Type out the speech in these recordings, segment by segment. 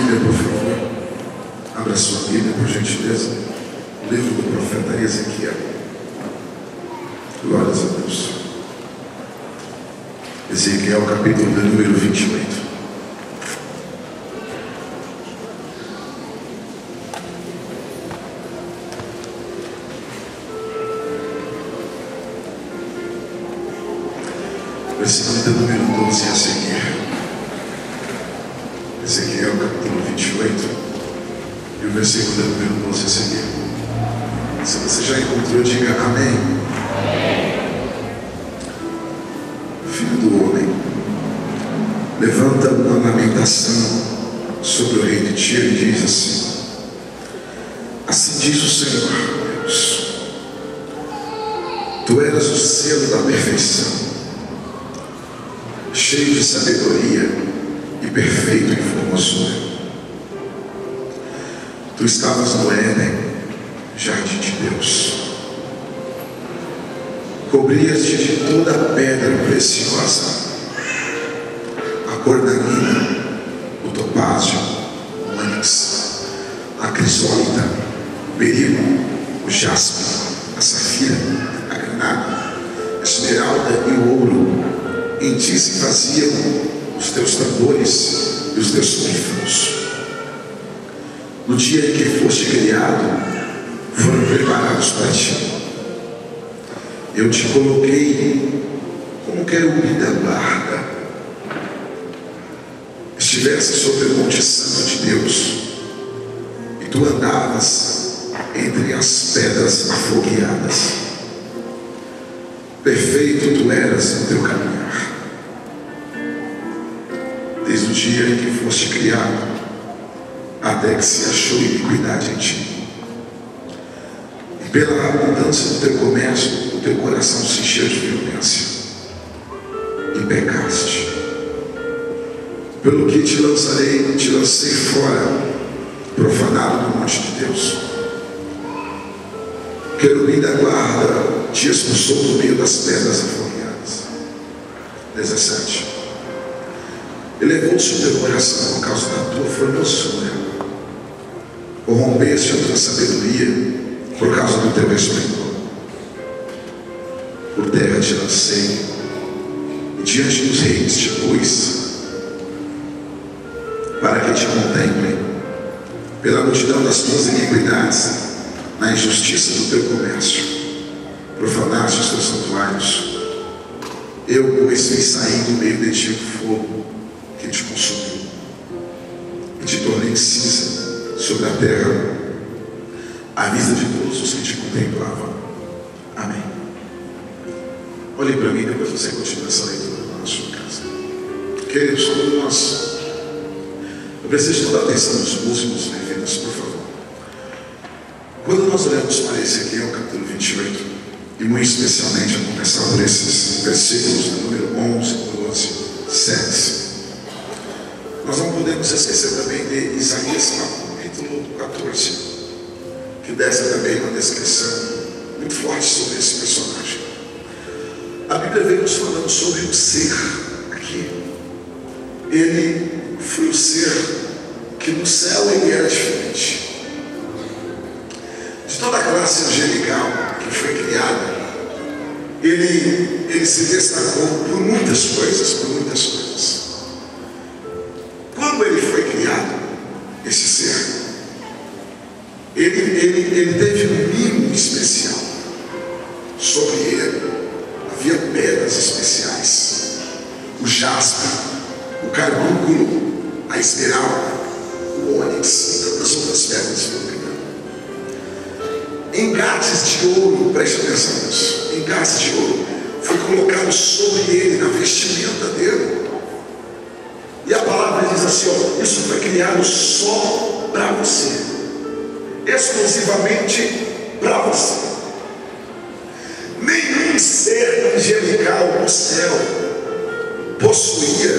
Bíblia, por favor. Abra sua Bíblia, por gentileza. O livro do profeta Ezequiel. Glórias a Deus. Ezequiel, capítulo de número 28. Versículo de número 12 a seguir. Ezequiel capítulo 28 e o versículo de número 12 a seguir. Se você já encontrou, diga amém. Filho do homem, levanta uma lamentação sobre o rei de Tiro e diz assim: assim diz o Senhor Deus, tu eras o selo da perfeição, cheio de sabedoria e perfeito em formosura. Tu estavas no Éden, jardim de Deus. Cobrias-te de toda a pedra preciosa, a cornalina, o topázio, o ônix, a crisólita, o berilo, o jaspe, a safira, a granada, a esmeralda e o ouro. Em ti se faziam os teus tambores e os teus pífanos. No dia em que foste criado, foram preparados para ti. Eu te coloquei como querubim da guarda. Estivesse sobre o monte santo de Deus, e tu andavas entre as pedras afogueadas. Perfeito tu eras no teu caminhar, desde o dia em que foste criado, até que se achou iniquidade em ti. E pela abundância do teu comércio, o teu coração se encheu de violência, e pecaste. Pelo que te lancei fora, profanado do monte de Deus. Querubim da guarda te expulsou do meio das pedras afogueadas. 17. Elevou-se o teu coração por causa da tua formosura. Corrompeste a tua sabedoria por causa do teu esplendor. Por terra te lancei, e diante dos reis te pus, para que te contemplem pela multidão das tuas iniquidades, na injustiça do teu comércio. Profanaste os teus santuários. Eu, pois, fiz sair do meio de ti o fogo que te consumiu, e te tornei cinza sobre a terra, à vista de todos os que te contemplavam. Amém. Olhe para mim, depois você continua essa leitura na sua casa. Queridos, quando eu preciso de toda a atenção dos músicos levitas, por favor. Quando nós olhamos para Ezequiel capítulo 28, e muito especialmente a começar por esses versículos do número 11, 12, 7, nós não podemos esquecer também de Isaías capítulo 14, que desce também uma descrição muito forte sobre esse personagem. A Bíblia vem nos falando sobre o ser aqui. Ele foi o ser que no céu ele era diferente. De toda a classe angelical que foi criada, ele se destacou por muitas coisas. Quando ele foi criado, esse ser, ele teve um mimo especial. Sobre ele havia pedras especiais: o jaspe, o carbúnculo, a esmeralda, o ônix e tantas outras pedras. Engates de ouro, preste atenção nisso, engates de ouro foi colocado sobre ele, na vestimenta dele. E a palavra diz assim: ó, isso foi criado só para você, exclusivamente para você. Nenhum ser angelical no céu possuía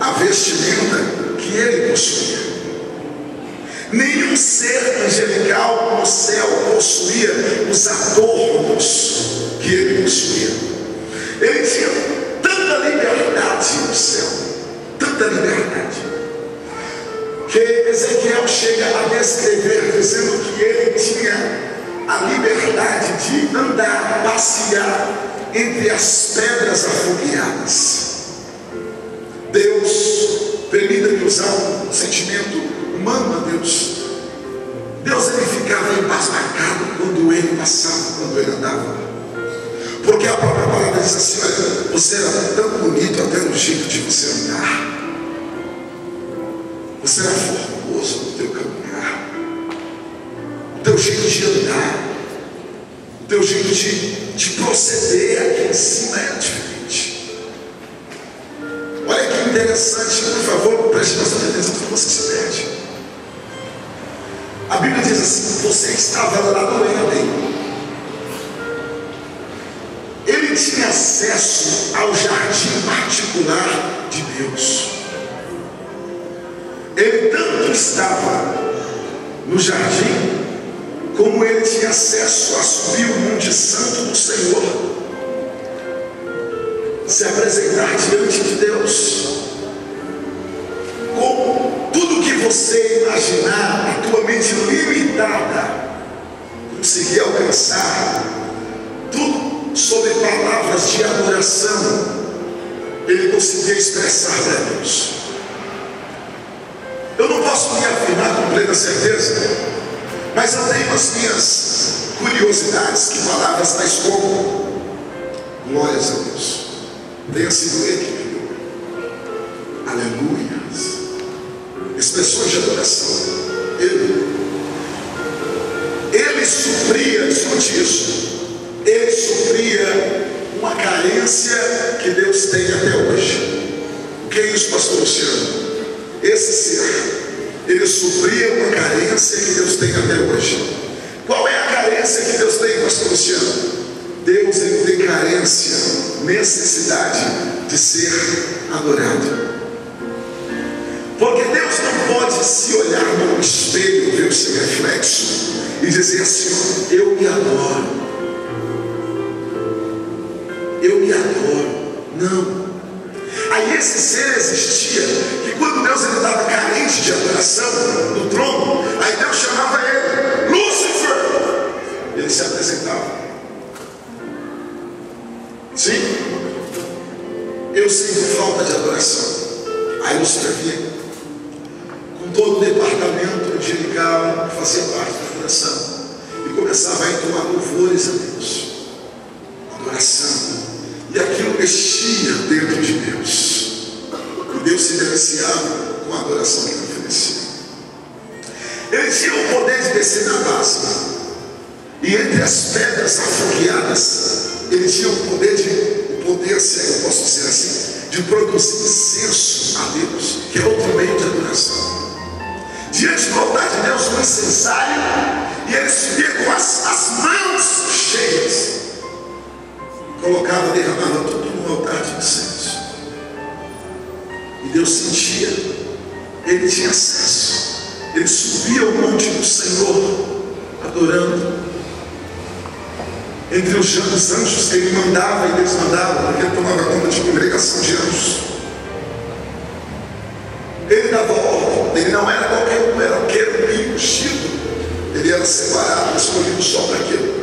a vestimenta que ele possuía. Nenhum ser angelical no céu possuía os adornos que ele possuía. Ele tinha tanta liberdade no céu, tanta liberdade, que Ezequiel chega a descrever, dizendo que ele tinha a liberdade de andar, passear entre as pedras afogueadas. Deus, permita-me usar um sentimento humano a Deus. Deus, ele ficava embasbacado quando ele passava, quando ele andava. Porque a própria palavra diz assim: olha, você era tão bonito até no jeito de você andar. Você era formoso no teu caminhar, o teu jeito de andar, o teu jeito de proceder aqui em cima era diferente. Olha que interessante, por favor, preste bastante atenção que você se perde. A Bíblia diz assim: você estava lá no Éden. Ele tinha acesso ao jardim particular de Deus. Ele tanto estava no jardim, como ele tinha acesso a subir o monte santo do Senhor, se apresentar diante de Deus. Com tudo que você imaginar, a tua mente limitada conseguir alcançar, tudo sobre palavras de adoração, ele conseguia expressar para Deus. Eu não posso me afirmar com plena certeza, mas eu tenho as minhas curiosidades, que palavras tais como glórias a Deus, tenha sido ele que criou, aleluias, expressões de adoração. Ele supria, escute isso, ele supria uma carência que Deus tem até hoje. O que é isso, pastor Luciano? Esse ser, ele supria uma carência que Deus tem até hoje. Qual é a carência que Deus tem, pastor Luciano? Deus, ele tem carência, necessidade de ser adorado. Porque Deus não pode se olhar no espelho, ver o seu reflexo e dizer assim: eu me adoro, eu me adoro. Não. Aí esse ser existia, que quando Deus estava carente de adoração no trono, aí Deus chamava ele, Lúcifer. Ele se apresentava. Sim, eu sinto falta de adoração. Aí Lúcifer vinha com todo o departamento angelical que fazia parte da adoração e começava a entoar louvores a Deus, adoração. E aquilo mexia dentro de Deus. E Deus se deliciava com a adoração que ele oferecia. Ele tinha o poder de descer na base. E entre as pedras afogueadas, ele tinha o poder, se eu posso dizer assim, de produzir incenso a Deus, que é outro meio de adoração. Diante do altar de Deus, um incensário, e ele subia com as mãos cheias. Colocava, derramava tudo no altar de incenso. E Deus sentia, ele tinha acesso. Ele subia ao monte do Senhor, adorando. Entre os anjos, ele mandava e desmandava, porque ele tomava conta de congregação de anjos. Ele dava ordem, ele não era qualquer um, era um querubim ungido. Ele era separado, escolhido só para aquilo.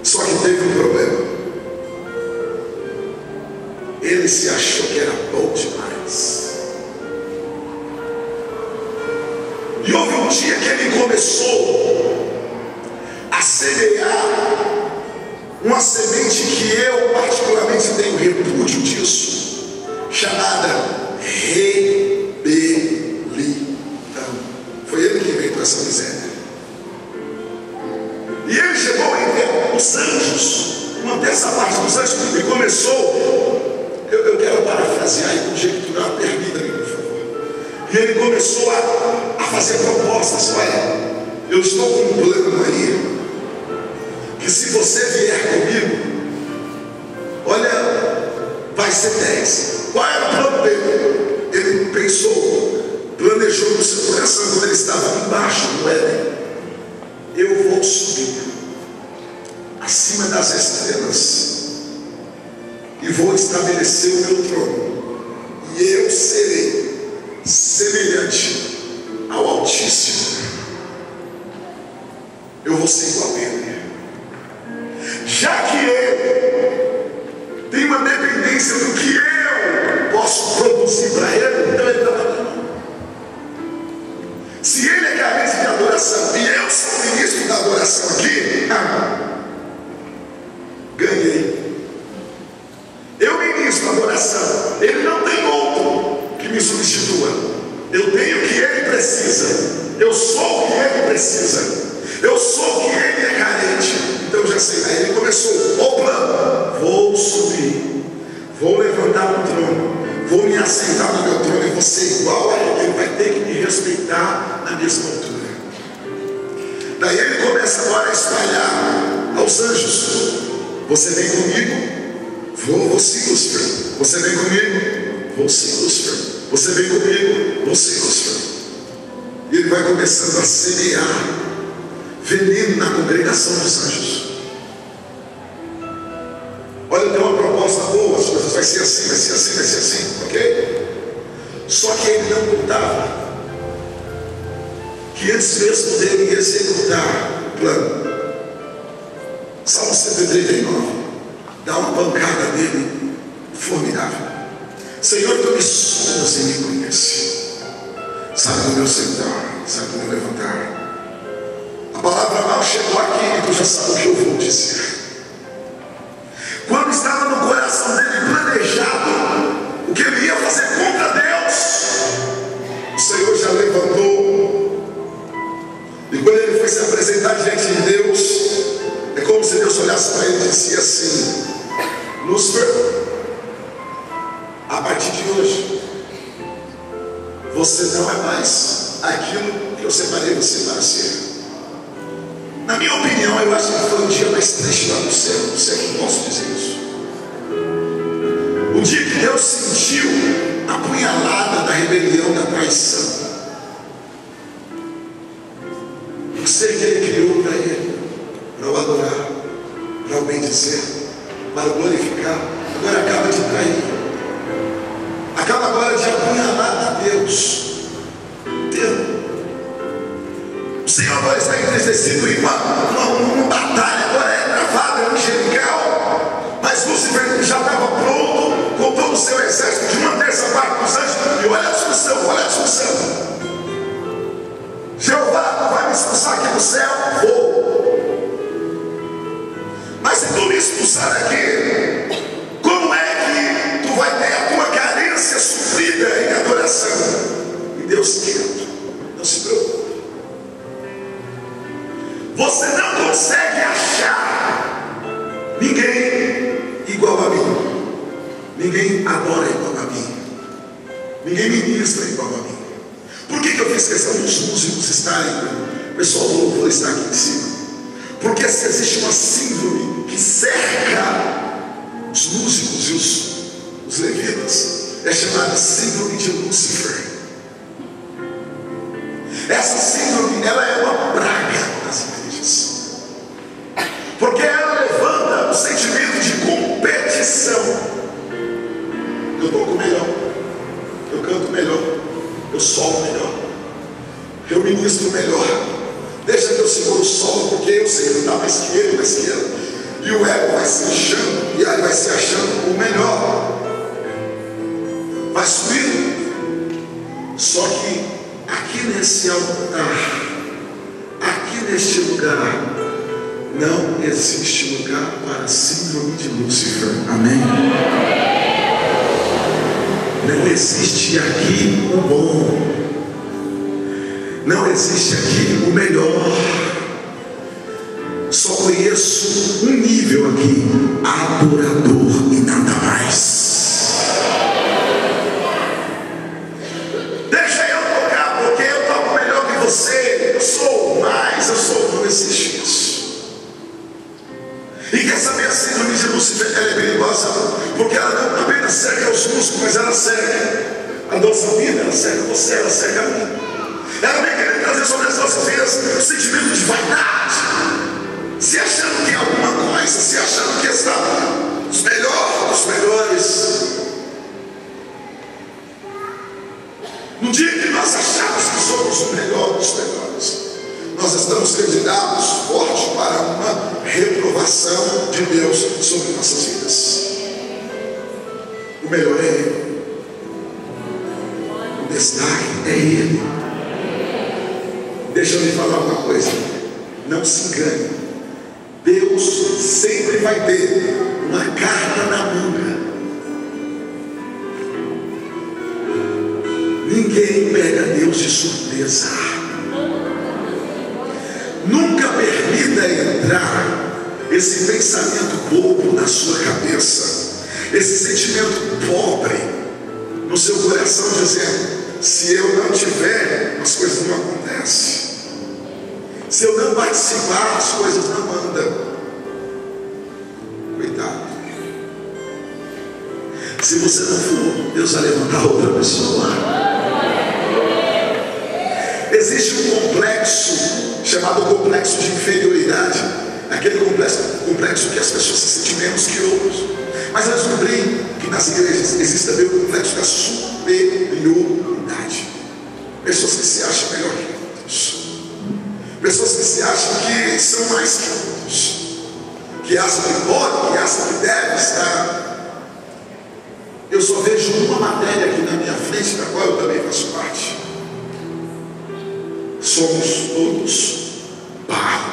Só que teve um problema. Ele se achou que era bom demais. E houve um dia que ele começou a semear uma semente que eu particularmente tenho repúdio disso, chamada rebelião. Foi ele que inventou essa miséria. E ele chegou entre os anjos, uma terça parte dos anjos, e começou, eu quero parafrasear e conjecturar, permita-me, por favor. E ele começou a fazer propostas. Olha, eu estou com um plano aí, que se você vier comigo, olha, vai ser 10. Qual era o plano dele? Ele pensou, planejou no seu coração, quando ele estava embaixo do Éden: eu vou subir acima das estrelas e vou estabelecer o meu trono, e eu serei semelhante ao Altíssimo. Eu vou ser igual a Ele. Já que Ele tem uma dependência do que eu posso produzir para Ele, então Ele está dando. Se Ele é carente de adoração e eu sou o ministro da adoração aqui, ganhei. Eu ministro a adoração. Ele não tem outro que me substitua. Eu tenho o que Ele precisa. Eu sou o que Ele precisa. Eu sou o que Ele é carente. Então eu já sei. Aí Ele começou o plano. Vou subir, vou levantar o trono, vou me assentar no meu trono e vou ser igual a Ele. Ele vai ter que me respeitar na mesma altura. Daí Ele começa agora a espalhar aos anjos: você vem comigo? Vou sim, Lúcifer. Você vem comigo? Vou sim, Lúcifer. Você vem comigo? Vou sim, Lúcifer. E Ele vai começando a semear veneno na congregação dos anjos. Olha, tem uma proposta boa, as coisas vai ser assim, vai ser assim, vai ser assim, ok? Só que Ele não contava que antes mesmo dele executar o plano, Salmo 139 dá uma pancada nele formidável. Senhor, tu me sondas e me conhece, sabe do meu sentar, sabe do meu levantar. A palavra mal chegou aqui e tu já sabe o que eu vou dizer. Quando estava no coração dele planejado o que ele ia fazer contra Deus, o Senhor já levantou. E quando ele foi se apresentar diante de Deus, é como se Deus olhasse para ele e disse assim: Lúcifer, a partir de hoje você não é mais aquilo que eu separei você para ser. Na minha opinião, eu acho que foi o dia mais triste lá no céu. Não sei que posso dizer isso. O dia que Deus sentiu a punhalada da rebelião, da traição. O ser que Ele criou para Ele, para o adorar, para o bendizer, para o glorificar, agora acaba de trair. Acaba agora de apunhalar a Deus. O Senhor agora está entristecido em uma batalha, agora é travada, é angelical. Mas Lúcifer já estava pronto, com todo o seu exército, de uma terça parte dos anjos. E olha a discussão, olha a discussão. Jeová, tu vai me expulsar aqui do céu? Vou. Mas se tu me expulsar daqui, como é que tu vai ter a tua carência suprida em adoração? E Deus quieto, não se preocupe. Você não consegue achar ninguém igual a mim. Ninguém adora igual a mim. Ninguém ministra igual a mim. Por que eu fiz questão dos músicos estarem, o pessoal do louvor estar aqui em cima? Porque se existe uma síndrome que cerca os músicos e os levitas, é chamada síndrome de Lúcifer. Essa síndrome, ela é uma praga nas igrejas, porque ela levanta o sentimento de competição. Eu toco melhor, eu canto melhor, eu solo melhor, eu ministro melhor. Deixa que eu seguro o solo, porque eu sei cantar mais que ele, mais que ela. E o ego vai se inchando, e aí vai se achando o melhor, vai subindo. Só que aqui nesse altar, aqui neste lugar, não existe lugar para a síndrome de Lúcifer. Amém? Não existe aqui o bom. Não existe aqui o melhor. Só conheço um nível aqui: adorador e nada mais. Deixa eu tocar, porque eu toco melhor que você. Eu sou mais, eu sou. Não existe isso. E quer saber, a síndrome de Lúcifer, ela é perigosa, porque ela não apenas cerca os músculos, mas ela cerca a nossa vida, ela cerca você, ela cerca a mim. Ela vem querendo trazer sobre as nossas vidas o sentimento de vaidade, se achando que é alguma coisa, se achando que está os melhores dos melhores. No dia que nós achamos que somos o melhor dos melhores, nós estamos candidatos forte para uma reprovação de Deus sobre nossas vidas. O melhor é Ele. O destaque é Ele. Deixa eu lhe falar uma coisa. Não se engane. Deus sempre vai ter uma carta na manga. Ninguém pega Deus de surpresa. Nunca permita entrar esse pensamento bobo na sua cabeça, esse sentimento pobre no seu coração, dizendo: se eu não tiver, as coisas não acontecem. Se eu não participar, as coisas não andam. Cuidado. Se você não for, Deus vai levantar outra pessoa. Existe um complexo chamado complexo de inferioridade. Aquele complexo que as pessoas se sentem menos que outros. Mas eu descobri que nas igrejas existe também o complexo da superioridade. Pessoas que se acham melhor que outros. Pessoas que se acham que são mais que outros. Que acham que podem, que acham que devem estar. Eu só vejo uma matéria aqui na minha frente, da qual eu também faço parte. Somos todos barro.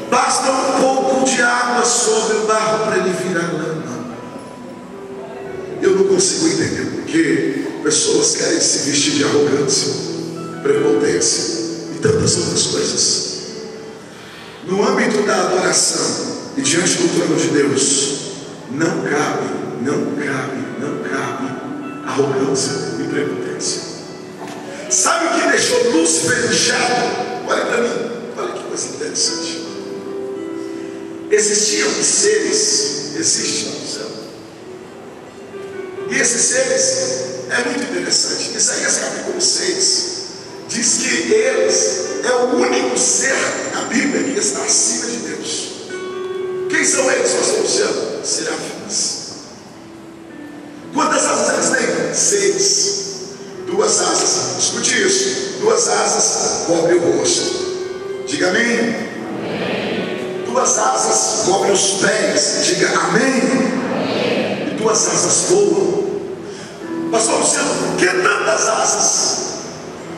Basta um pouco de água sobre o barro para ele virar lama. Eu não consigo entender porque pessoas querem se vestir de arrogância, prepotência e tantas outras coisas. No âmbito da adoração e diante do trono de Deus, não cabe arrogância e prepotência. Sabe o que deixou Lúcifer inchado? Olha para mim, olha que coisa interessante. Existem no céu. E esses seres é muito interessante. Isaías capítulo 6 diz que eles é o único ser na Bíblia que está acima de Deus. Quem são eles, pastor Luciano? Serafins. Quantas asas eles têm? 6. 2 asas, escute isso. 2 asas cobrem o rosto. Diga amém. Amém. 2 asas cobrem os pés. Diga amém. Amém. E 2 asas voam. Pastor Luciano, por que tantas asas?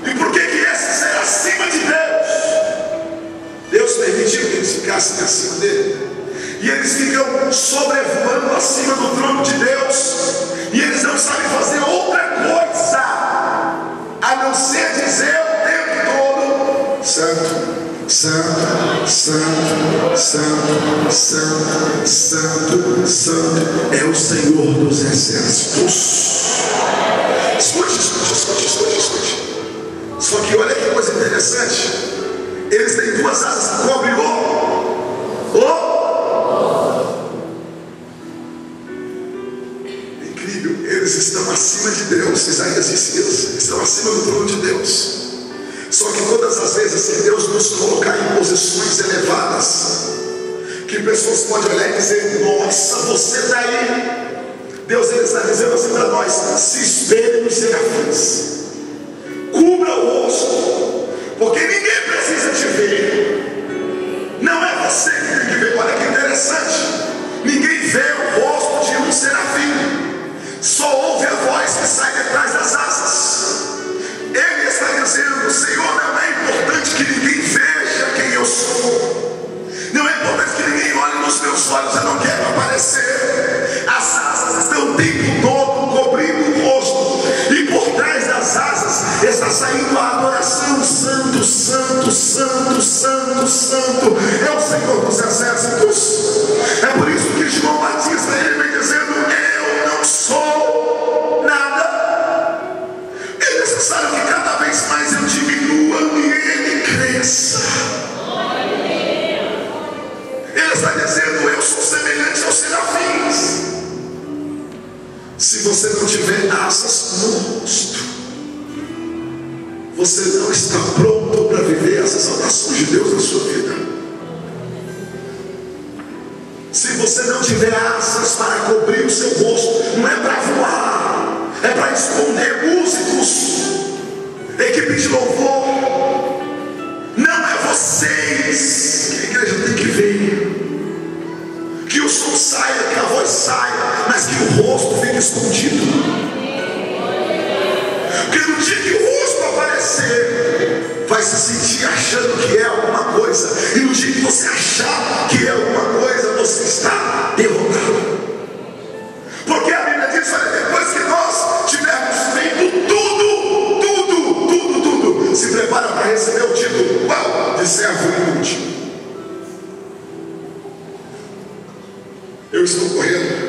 E por que esses eram acima de Deus? Deus permitiu que eles ficassem acima dele. E eles ficam sobrevoando acima do trono de Deus. E eles não sabem fazer outra coisa a não ser dizer o tempo todo: Santo, Santo, Santo, Santo, Santo, Santo, Santo é o Senhor dos exércitos. Escute. Só que olha que coisa interessante. Eles têm 2 asas que cobrem o incrível, eles estão acima de Deus. Isaías disse isso, estão acima do trono de Deus. Só que todas as vezes que Deus nos colocar em posições elevadas, que pessoas podem olhar e dizer: nossa, você está aí. Deus ele está dizendo assim para nós: se espelhe nos serafins, cubra o rosto, porque ninguém precisa te ver. Não é você que tem que ver. Olha que interessante, ninguém vê o rosto de um serafim, só ouve a voz que sai detrás das asas. Ele está dizendo: Senhor, não é importante que ninguém veja quem eu sou, não é importante que ninguém olhe nos meus olhos, eu não quero aparecer. As asas estão o tempo todo cobrindo o rosto, e por trás das asas está saindo a adoração: Santo, Santo, Santo, Santo, Santo é o Senhor dos exércitos. É por isso que João Batista ele vem dizendo: eu não sou nada. É necessário que cada vez mais eu diminua e ele cresça. Ele está dizendo: eu sou semelhante aos serafins. Se você não tiver asas no rosto, você não está pronto para viver as exaltações de Deus na sua vida. Se você não tiver asas para cobrir o seu rosto, não é para voar, de louvor. Não é vocês que a igreja tem que ver. Que o som saia, que a voz saia, mas que o rosto fique escondido. Porque no dia que o rosto aparecer, vai se sentir achando que é alguma coisa. E no dia que você achar que é alguma coisa, você está derrotado. Porque a Bíblia diz, olha, depois que nós tivermos feito tudo, se prepara para receber o título, uau, de servo inútil. Eu estou correndo,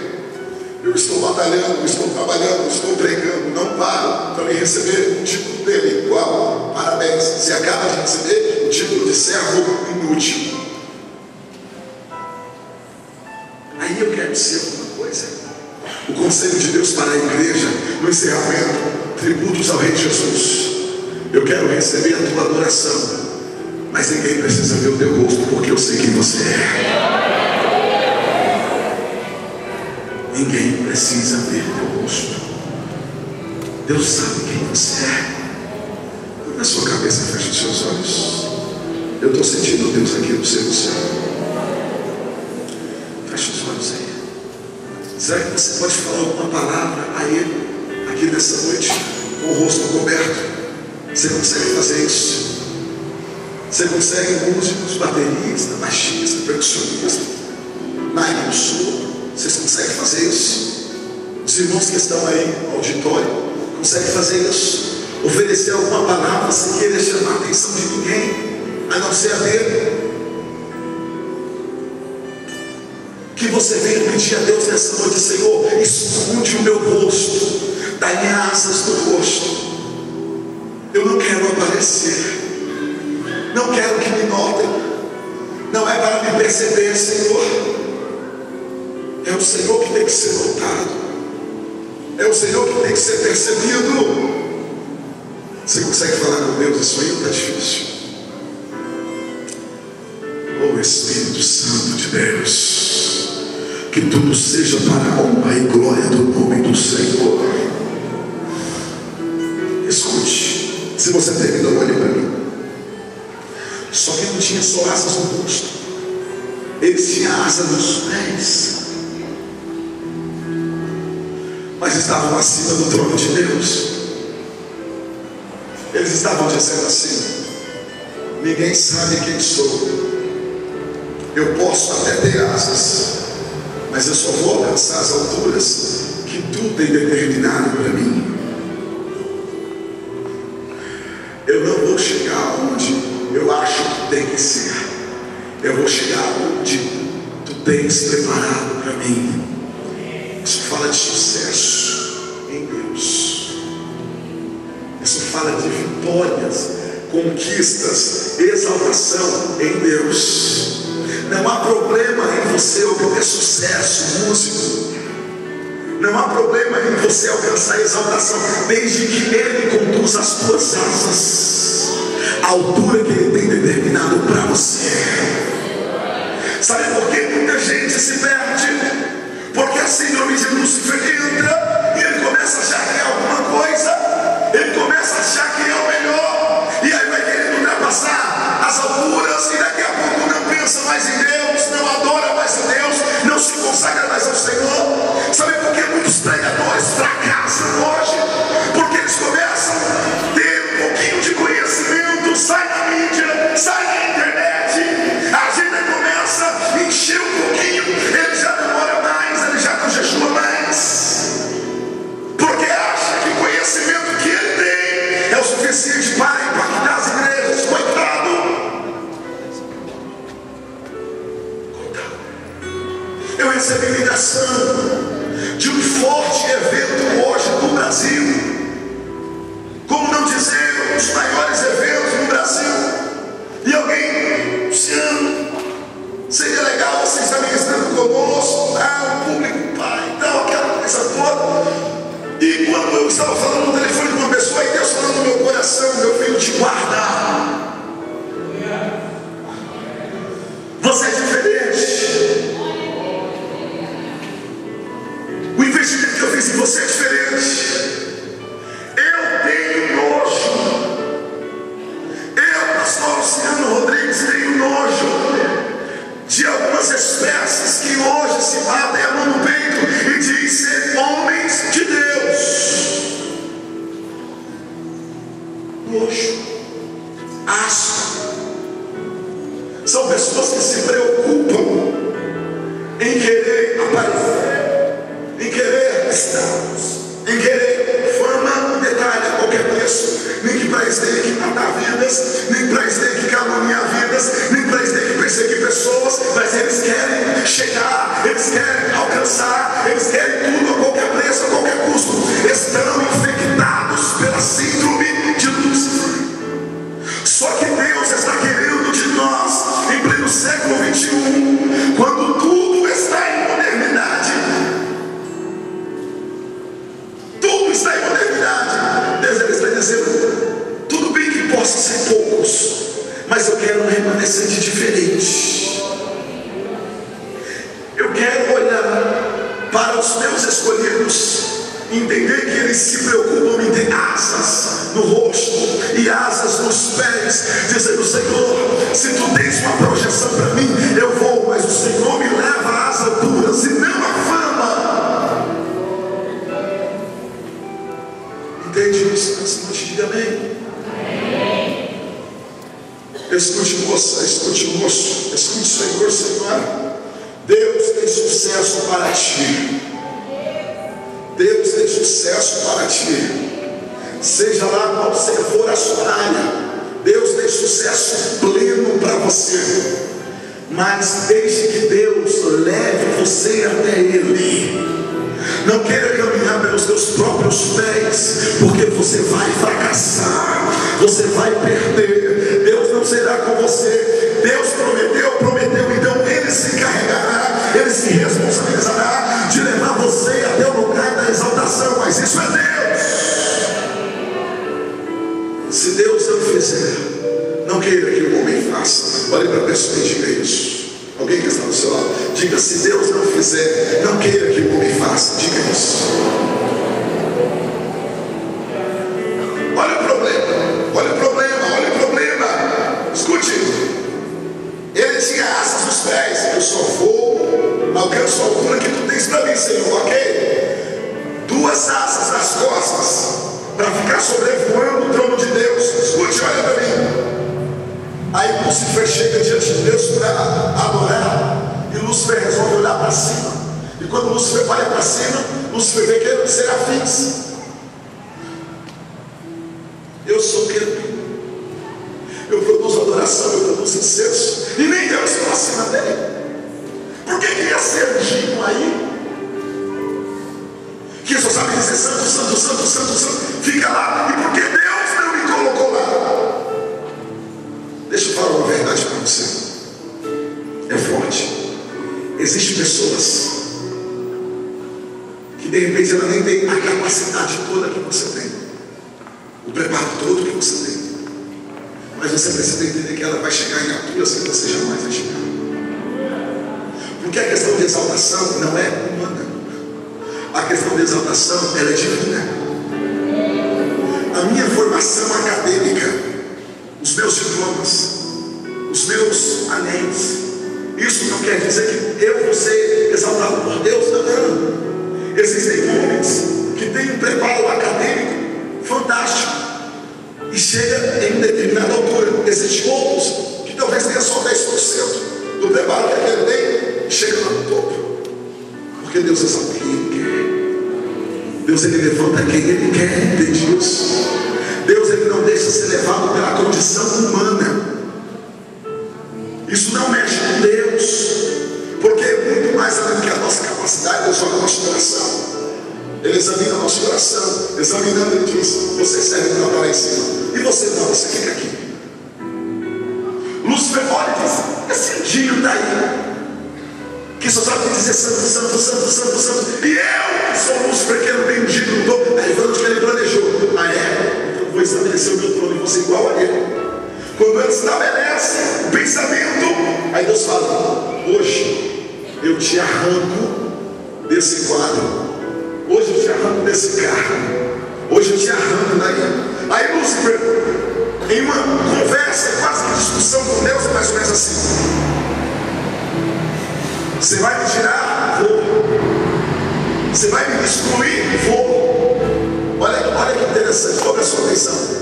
eu estou batalhando, estou trabalhando, estou pregando, não paro para me receber o título dele. Uau, parabéns, você acaba de receber o título de servo inútil. Aí eu quero dizer alguma coisa. O conselho de Deus para a igreja, no encerramento, tributos ao Rei Jesus. Eu quero receber a tua adoração, mas ninguém precisa ver o teu rosto, porque eu sei quem você é. Ninguém precisa ver teu rosto. Deus sabe quem você é. Na sua cabeça, feche os seus olhos. Eu estou sentindo Deus aqui no seu céu. Feche os olhos aí. Será que você pode falar alguma palavra a Ele aqui nessa noite, com o rosto coberto? Você consegue fazer isso? Você consegue, músicos, bateristas, baixistas, percussionistas, naipes do sul? Vocês conseguem fazer isso? Os irmãos que estão aí no auditório conseguem fazer isso? Oferecer alguma palavra sem querer chamar a atenção de ninguém, a não ser a dele? Que você venha pedir a Deus nessa noite: Senhor, esconde o meu rosto, dá-me asas no rosto. Eu não quero aparecer, não quero que me notem, não é para me perceber, Senhor. É o Senhor que tem que ser notado, é o Senhor que tem que ser percebido. Você consegue falar com Deus? Isso aí não está difícil. Oh Espírito Santo de Deus, que tudo seja para a honra e glória do nome do Senhor. Escute, se você terminou, olhe para mim. Só que não tinha só asas no rosto, eles tinham asas nos pés, mas estavam acima do trono de Deus. Eles estavam dizendo assim: ninguém sabe quem sou. Eu posso até ter asas, mas eu só vou alcançar as alturas que tu tem determinado para mim. Eu não vou chegar onde eu acho que tem que ser. Eu vou chegar onde tu tens preparado para mim. Isso fala de sucesso em Deus. Isso fala de vitórias, conquistas, exaltação em Deus. Não há problema em você obter sucesso, músico. Não há problema em você alcançar exaltação, desde que Ele conduza as tuas asas à altura que Ele tem determinado para você. Sabe por que muita gente se perde? Porque a síndrome de Lúcifer entra e ele começa a achar que é alguma coisa, ele começa a achar que é o melhor, e aí vai querendo ultrapassar as alturas, e daqui a pouco não pensa mais em Deus, não adora mais a Deus, não se consagra mais ao Senhor. Sabe por que muitos pregadores fracassam hoje? Porque eles começam a ter um pouquinho de conhecimento, sai na mídia, sai na internet, a agenda começa a encher um pouquinho, ele já demora mais, ele já não jejua mais, porque acha que o conhecimento que ele tem é o suficiente para impactar as igrejas. Coitado. Eu recebi ligação de um forte evento hoje no Brasil, como não dizer, um dos maiores eventos no Brasil, e alguém, Luciano, seria legal você estar ministrando conosco, o público, pai, então, aquela coisa toda. E quando eu estava falando no telefone com uma pessoa, e Deus falando no meu coração: meu filho, te guarda, você é diferente. O investimento que eu fiz em você é diferente. Eu tenho nojo estamos em querer fama, detalhe, a qualquer preço, nem que para isso tem que matar vidas, nem para isso tem que caluniar vidas, nem para isso tem que perseguir pessoas, mas eles querem chegar, eles querem alcançar, eles querem tudo a qualquer preço, a qualquer custo. Estão infectados pela síndrome de Lúcifer. Só que Deus está querendo de nós, em pleno século 21, quando tudo está em modernidade, tudo está em modernidade, Deus está dizendo, tudo bem que possa ser poucos, mas eu quero um remanescente diferente. Eu quero olhar para os meus escolhidos, entender que eles se preocupam em ter asas no rosto e asas nos pés, dizendo: Senhor, se tu tens uma projeção para mim, eu vou, mas o Senhor me leva a asas duras e não a fama. Entende isso? Nessa noite, diga amém. Escute, moça, escute, moço, escute, Senhor, Senhora. Deus tem sucesso para ti. Deus tem sucesso para ti. Seja lá qual for a sua área, Deus tem sucesso pleno para você. Mas deixe que Deus leve você até Ele. Não queira caminhar pelos teus próprios pés, porque você vai fracassar, você vai perder. Deus não será com você. Deus prometeu, então Ele se encarregará, Ele se responsabilizará de levar você até o lugar da exaltação. Mas isso é Deus. Se Deus não fizer, não queira que o homem faça. Olhe para a pessoa e diga isso. Alguém que está do seu lado, diga: se Deus não fizer, não queira que o homem faça. Diga isso. Olha o problema, olha o problema, olha o problema. Escute, ele tinha asas nos pés. Eu só vou, alcanço a altura que tu tens para mim, Senhor, ok? 2 asas nas costas, para ficar sobrevoando o trono de Deus. Escute, olha para mim. Aí Lúcifer chega diante de Deus para adorar, e Lúcifer resolve olhar para cima. E quando Lúcifer olha para cima, Lúcifer vê que eram serafins. Eu sou querubim, eu produzo adoração, eu produzo incenso, e nem Deus está acima dele. Por que queria ser anjinho aí? Que só sabe dizer santo, santo, santo, santo, santo, fica lá. E por que Deus não me colocou lá? Deixa eu falar uma verdade para você. É forte. Existem pessoas que de repente ela nem tem a capacidade toda que você tem, o preparo todo que você tem, mas você precisa entender que ela vai chegar em alturas que você jamais vai chegar. Porque a questão de exaltação não é humana. A questão de exaltação, ela é divina. A minha formação acadêmica, os meus diplomas, os meus anéis, isso não quer dizer que eu vou ser exaltado por Deus. Não. Existem homens que têm um preparo acadêmico fantástico e chega em determinada altura. Existem outros que talvez tenha só 10% do preparo que ele tem e chega lá no topo. Porque Deus exalta quem Ele quer. Deus, Ele levanta quem Ele quer. Entende isso? Deus, Ele não deixa ser levado pela condição humana. Isso não mexe com Deus, porque é muito mais além do que a nossa capacidade. Deus olha o nosso coração, Ele examina o nosso coração. Examinando, Ele diz: você serve para estar lá em cima, e você não, você fica aqui. Lúcifer olha e diz: esse anjinho está aí, que só sabe dizer santo, santo, santo, santo, santo, e eu que sou Lúcifer, que eu não tenho ungido no topo. Aí falando que ele planejou: ah é? Então eu vou estabelecer o meu trono e você igual a ele. Quando ele estabelece o pensamento, aí Deus fala: hoje eu te arranco desse quadro, hoje eu te arranco desse carro, hoje eu te arranco daí. Aí Lúcifer, em uma conversa, quase que discussão com Deus, é mais ou menos assim: você vai me tirar? Vou. Você vai me destruir? Vou. Olha que interessante, coloca a sua atenção.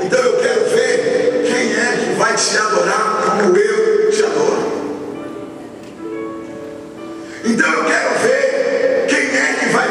Então eu quero ver quem é que vai te adorar como eu te adoro. Então eu quero ver quem é que vai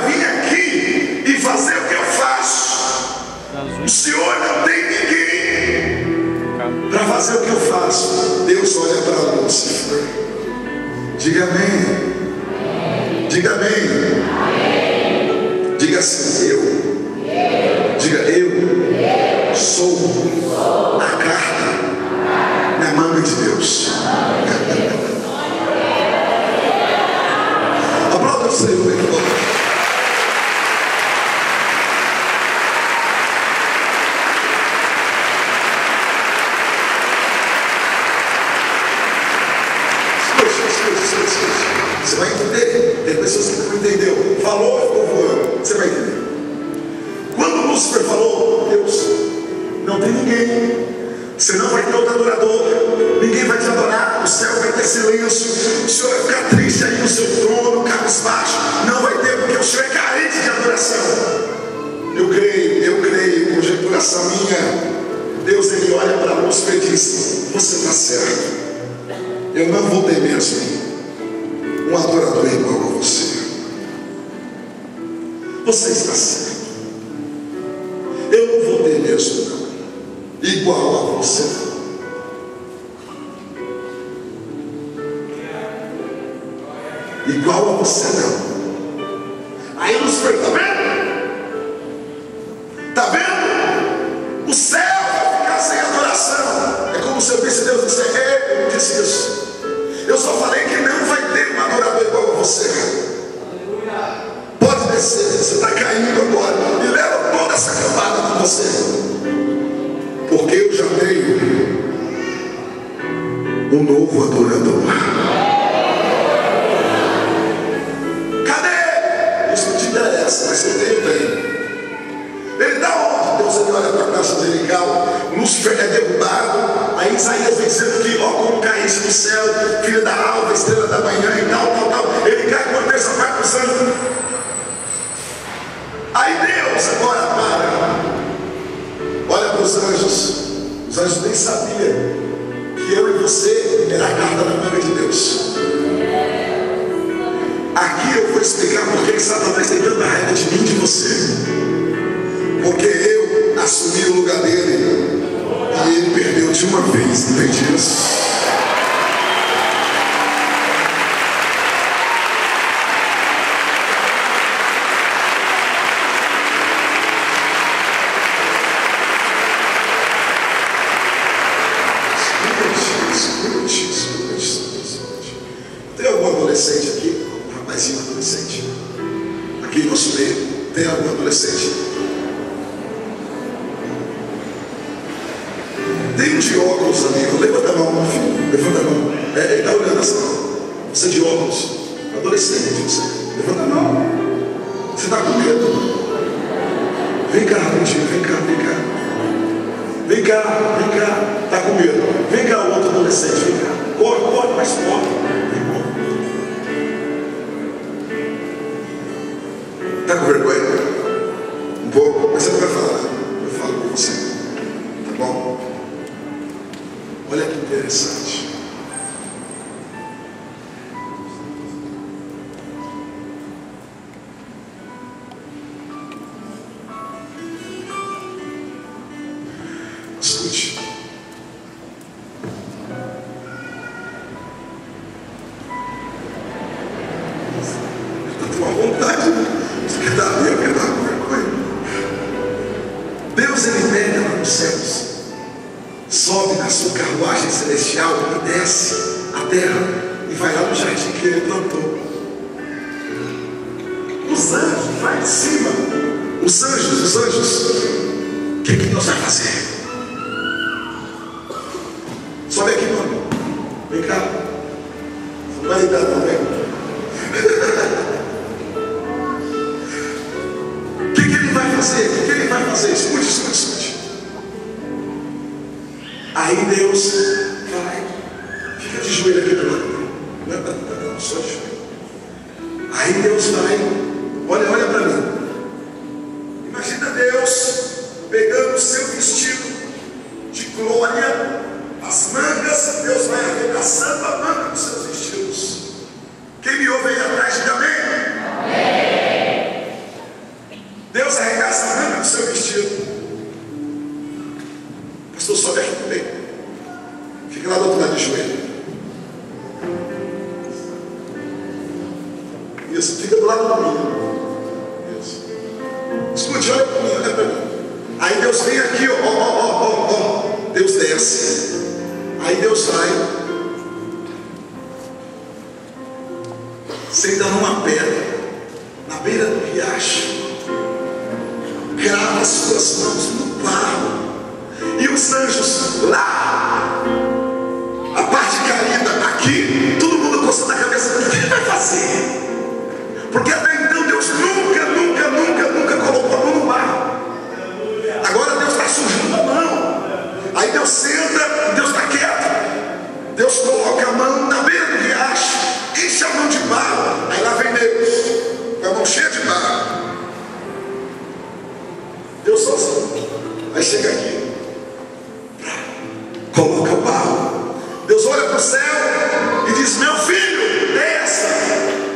falou e ficou voando. Você vai entender. Quando Lúcifer falou, Deus, não tem ninguém, você não vai ter outro adorador, ninguém vai te adorar, o céu vai ter silêncio, o Senhor vai ficar triste aí no seu trono, cabisbaixo, não vai ter, porque o Senhor é carente de adoração. Eu creio, conjecturação minha. Deus, ele olha para Lúcifer e diz: você está certo, eu não vou ter mesmo um adorador igual a você. Você está certo, eu não vou ter mesmo não, igual a você. Igual a você não. Aí Lúcifer, está vendo? Está vendo? O céu vai ficar sem adoração. É como se eu disse, Deus disse: eu não disse isso. Eu só falei que não vai ter um adorador igual a você. Pode descer, você está caindo agora. E leva toda essa cambada com você. Porque eu já tenho um novo adorador. Cadê? Isso não te interessa, mas eu tenho. Ele está onde? Deus, ele olha para a casa angelical. Lúcifer é derrubado. Aí Isaías vem dizendo que, ó, como caísse do céu, filha da alva, estrela da manhã e tal. Ele cai por terça parte dos anjos. Aí Deus agora olha para os anjos. Os anjos nem sabiam que eu e você era a carta na manga de Deus. Aqui eu vou explicar por que Satanás tem tanta raiva de mim e de você. Porque eu assumi o lugar dele e ele perdeu de uma vez, entende isso? Tem algum adolescente aqui? Um rapazinho adolescente? Aqui em nosso meio, tem algum adolescente? Tem um de óculos, amigo. Levanta a mão, meu filho. Levanta a mão. Ele está olhando assim. Você de óculos. Adolescente, você. Levanta a mão. Você está com medo? Vem cá, rapidinho. Vem cá. Vem cá. Está com medo? Vem cá, o outro adolescente. Vem cá. Corre, mas corre. Está com vergonha? Um pouco, mas você não vai falar. Eu falo com você. Tá bom? Olha que interessante. Escute. Eu estou à vontade. Você quer dar ali, eu quero dar com vergonha. Deus, ele pega lá nos céus, sobe na sua carruagem celestial e desce a terra e vai lá no jardim que ele plantou. Os anjos lá em cima, os anjos, o que Deus vai fazer? Sobe aqui, mano. Vem cá. Você vai lidar também. O que ele vai fazer? O que ele vai fazer? Escute. Aí Deus vai, fica de joelho aqui do lado. Não, só de joelho. Aí Deus vai, olha para mim. Imagina Deus pegando o seu vestido de glória, as mangas, Deus vai arregaçando a manga dos seus vestidos. Quem me ouve aí atrás, diga amém. Deus arregaça a manga do seu vestido. Pastor, sobe aqui também. Fica lá do outro lado de joelho. Isso, fica do lado do menino. Isso. Escute, olha para mim. Aí Deus vem aqui, ó. Deus desce. Aí Deus vai. Senta numa pedra, na beira do riacho. Grava as suas mãos no barro. E os anjos lá, a parte caída aqui, todo mundo coçando a cabeça. O que ele vai fazer? Porque até então Deus chega aqui, coloca o barro. Deus olha para o céu e diz: meu filho, desça.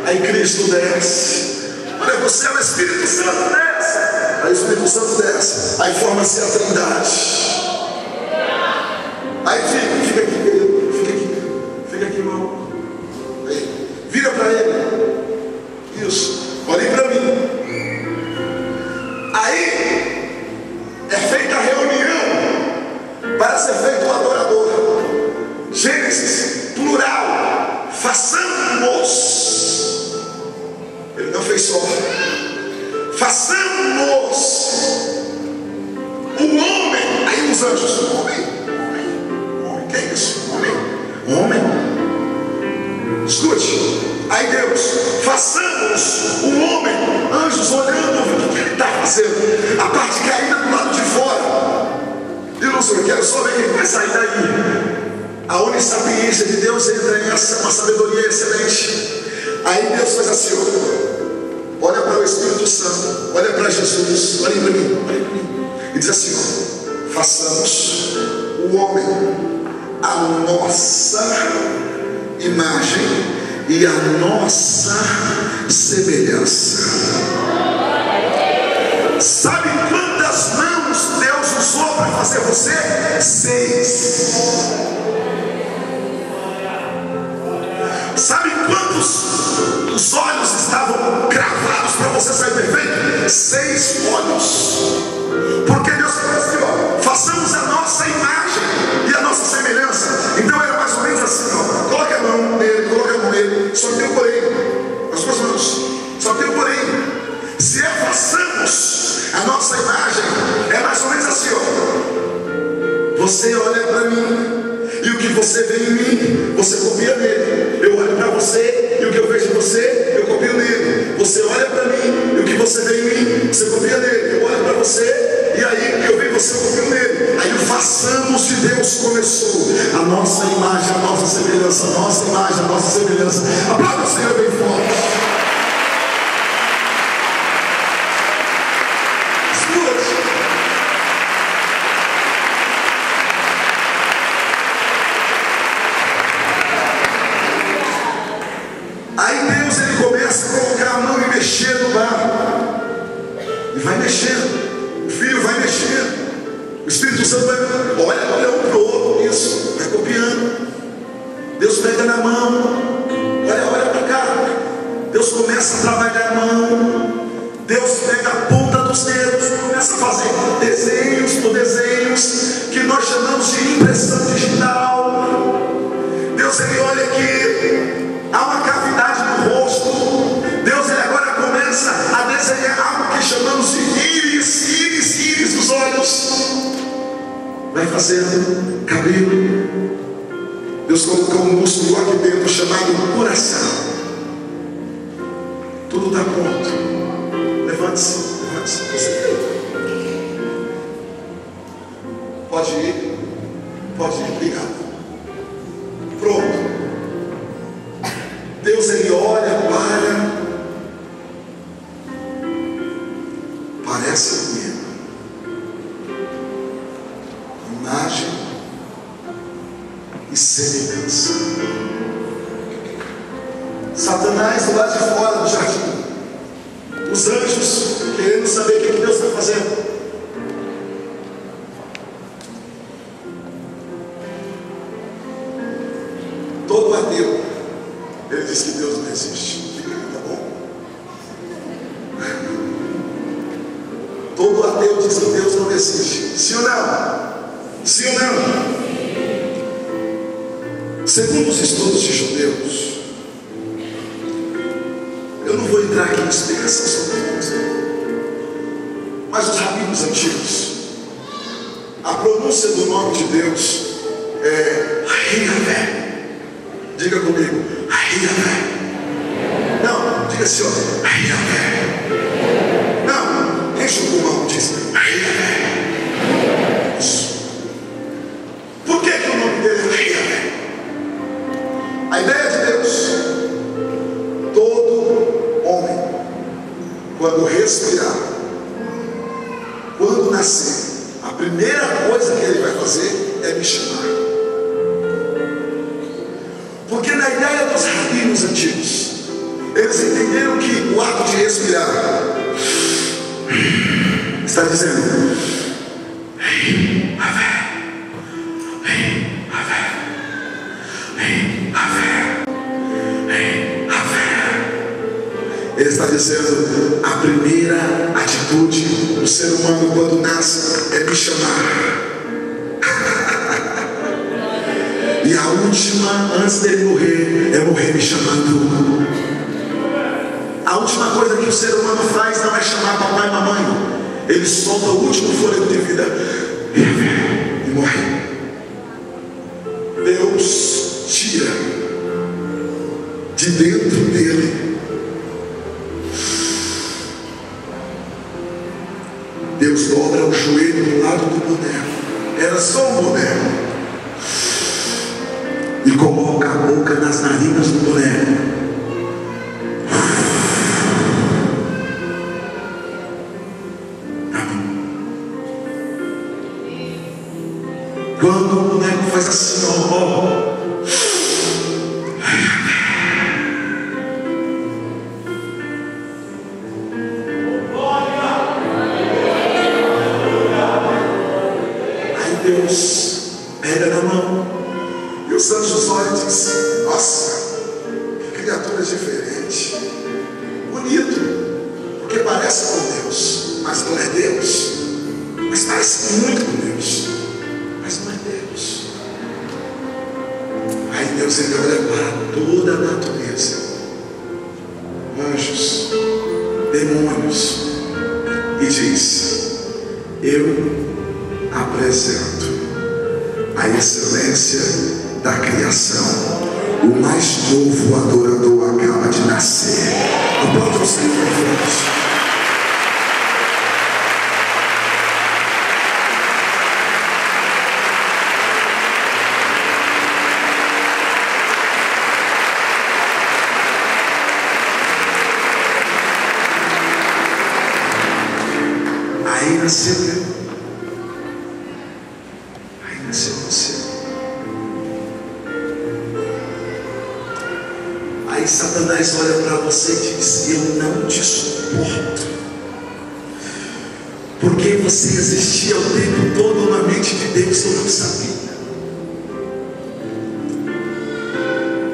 Aí Cristo desce. Olha para o céu, o Espírito Santo desce. Aí o Espírito Santo desce. Aí forma-se a Trindade. Aí fica aqui, querido. Fica aqui, irmão. Aí, vira para ele. Isso. Olhe para mim. Aí é feita a reunião para ser feito o adorador. Gênesis, plural. Façamos. Ele não fez só. Façamos o homem. Aí os anjos. Homem. Que é isso? Homem. Escute. Aí Deus, façamos o homem. Anjos olhando o que ele está fazendo. A parte caída do lado de fora. Eu quero só ver quem vai sair daí. A onissapiência de Deus entra em uma sabedoria excelente. Aí Deus faz assim: olha para o Espírito Santo, olha para Jesus, olha para mim, e diz assim: façamos o homem a nossa imagem e a nossa semelhança. Sabe quantas mãos Deus usou para fazer você? 6. Sabe quantos os olhos estavam cravados para você sair perfeito? 6 olhos. Porque Deus falou assim: façamos a nossa imagem e a nossa semelhança. Então era mais ou menos assim: coloca a mão nele, só que tem um porém. As suas mãos, só que tem um porém. Se façamos a nossa imagem, é mais ou menos assim: você olha para mim e o que você vê em mim, você copia nele. Eu olho para você e o que eu vejo em você, eu copio nele. Você olha para mim e o que você vê em mim, você copia nele. Eu olho para você e aí o que eu vejo em você, eu copio nele. Aí o façamos de Deus começou. A nossa imagem, a nossa semelhança, a nossa imagem, a nossa semelhança. Aplauda o Senhor bem forte. Vai mexendo, o filho vai mexendo, o Espírito Santo vai, olha um para o outro, isso, vai copiando. Deus pega na mão, olha para cá, Deus começa a trabalhar a mão, Deus pega a ponta dos dedos, começa a fazer desenhos por desenhos, que nós chamamos de impressão digital. Deus, ele olha aqui, há uma cavidade no rosto, Deus, ele agora começa a desenhar algo que chamamos de íris dos olhos. Vai fazendo cabelo. Deus colocou um músculo aqui dentro chamado coração. Tudo está pronto. Levante-se. Você pode ir. Obrigado. Pronto. Deus, ele olha para. Parece comigo. Imagem e semelhança. Satanás do lado de fora do jardim. Os anjos querendo saber o que Deus está fazendo. Todo ateu, ele diz que Deus não existe. Fica aí, tá bom? Todo ateu diz que Deus não existe. Sim ou não? Sim ou não? Segundo os estudos de judeus, eu não vou entrar aqui em explicação sobre isso, mas os rabinos antigos, a pronúncia do nome de Deus é Yahvé. Diga comigo, Yahvé. Não, diga assim, Yahvé. Não, enche o pulmão, diz Yahvé. Isso. Por que o nome dele é Yahvé? A ideia de Deus, todo homem, quando respirar, quando nascer, a primeira coisa que ele vai fazer é me chamar. Porque na ideia dos rabinos antigos, eles entenderam que o ato de respirar está dizendo: ele está dizendo, a primeira atitude do ser humano quando nasce é me chamar. E a última, antes dele morrer, é morrer me chamando. A última coisa que o ser humano faz não é chamar papai e mamãe. Ele solta o último fôlego de vida e morre. Deus tira de dentro dele. Deus dobra o joelho do lado do boneco. Era só um boneco. E coloca a boca nas narinas do boneco. Quando o boneco faz assim, ó, aí Deus pega na mão e os anjos olham e dizem: nossa, que criatura diferente, bonito, porque parece com Deus, mas não é Deus, mas parece muito com Deus, mas não é Deus. Aí Deus ele olha para toda a natureza, anjos, demônios, e diz: eu apresento a excelência da criação. O mais novo adorador acaba de nascer. Aplauda o Senhor em frente. Aí nasceu eu. Aí nasceu você. Aí Satanás olha para você e diz: eu não te suporto, porque você existia o tempo todo na mente de Deus. Eu não sabia.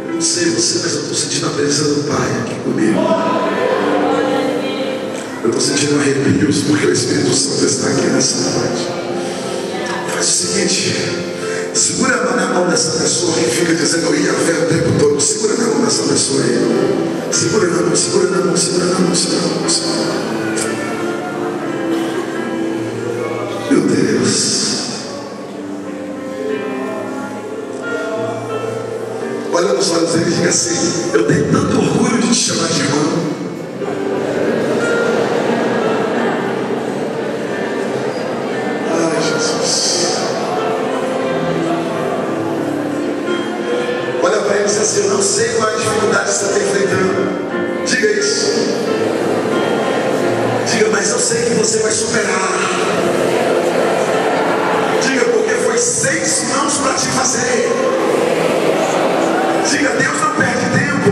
Eu não sei você, mas eu estou sentindo a presença do Pai aqui comigo. Eu estou sentindo arrepios, porque o Espírito Santo está aqui nessa noite. Faz o seguinte: segura na mão dessa pessoa que fica dizendo eu ia ver o tempo todo. Segura na mão dessa pessoa aí. Segura na mão, segura na mão, segura na mão, segura na mão, segura na mão. Meu Deus. Olha nos olhos dele e diga assim: eu tenho tanto orgulho de te chamar de irmão. Eu não sei qual é a dificuldade que você está enfrentando. Diga isso. Diga, mas eu sei que você vai superar. Diga, porque foi 6 mãos para te fazer. Diga, Deus não perde tempo.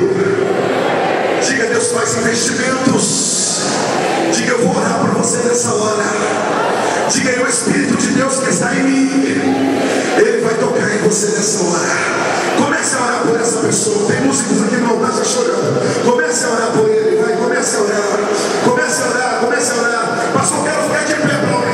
Diga, Deus faz investimentos. Diga, eu vou orar por você nessa hora. Diga, o Espírito de Deus que está em mim, Ele vai tocar em você nessa hora. Comece a orar por essa pessoa. Tem músicos aqui no altar já chorando. Comece a orar por ele, vai, comece a orar. Comece a orar, comece a orar. Pastor, quero ficar de pé para orar.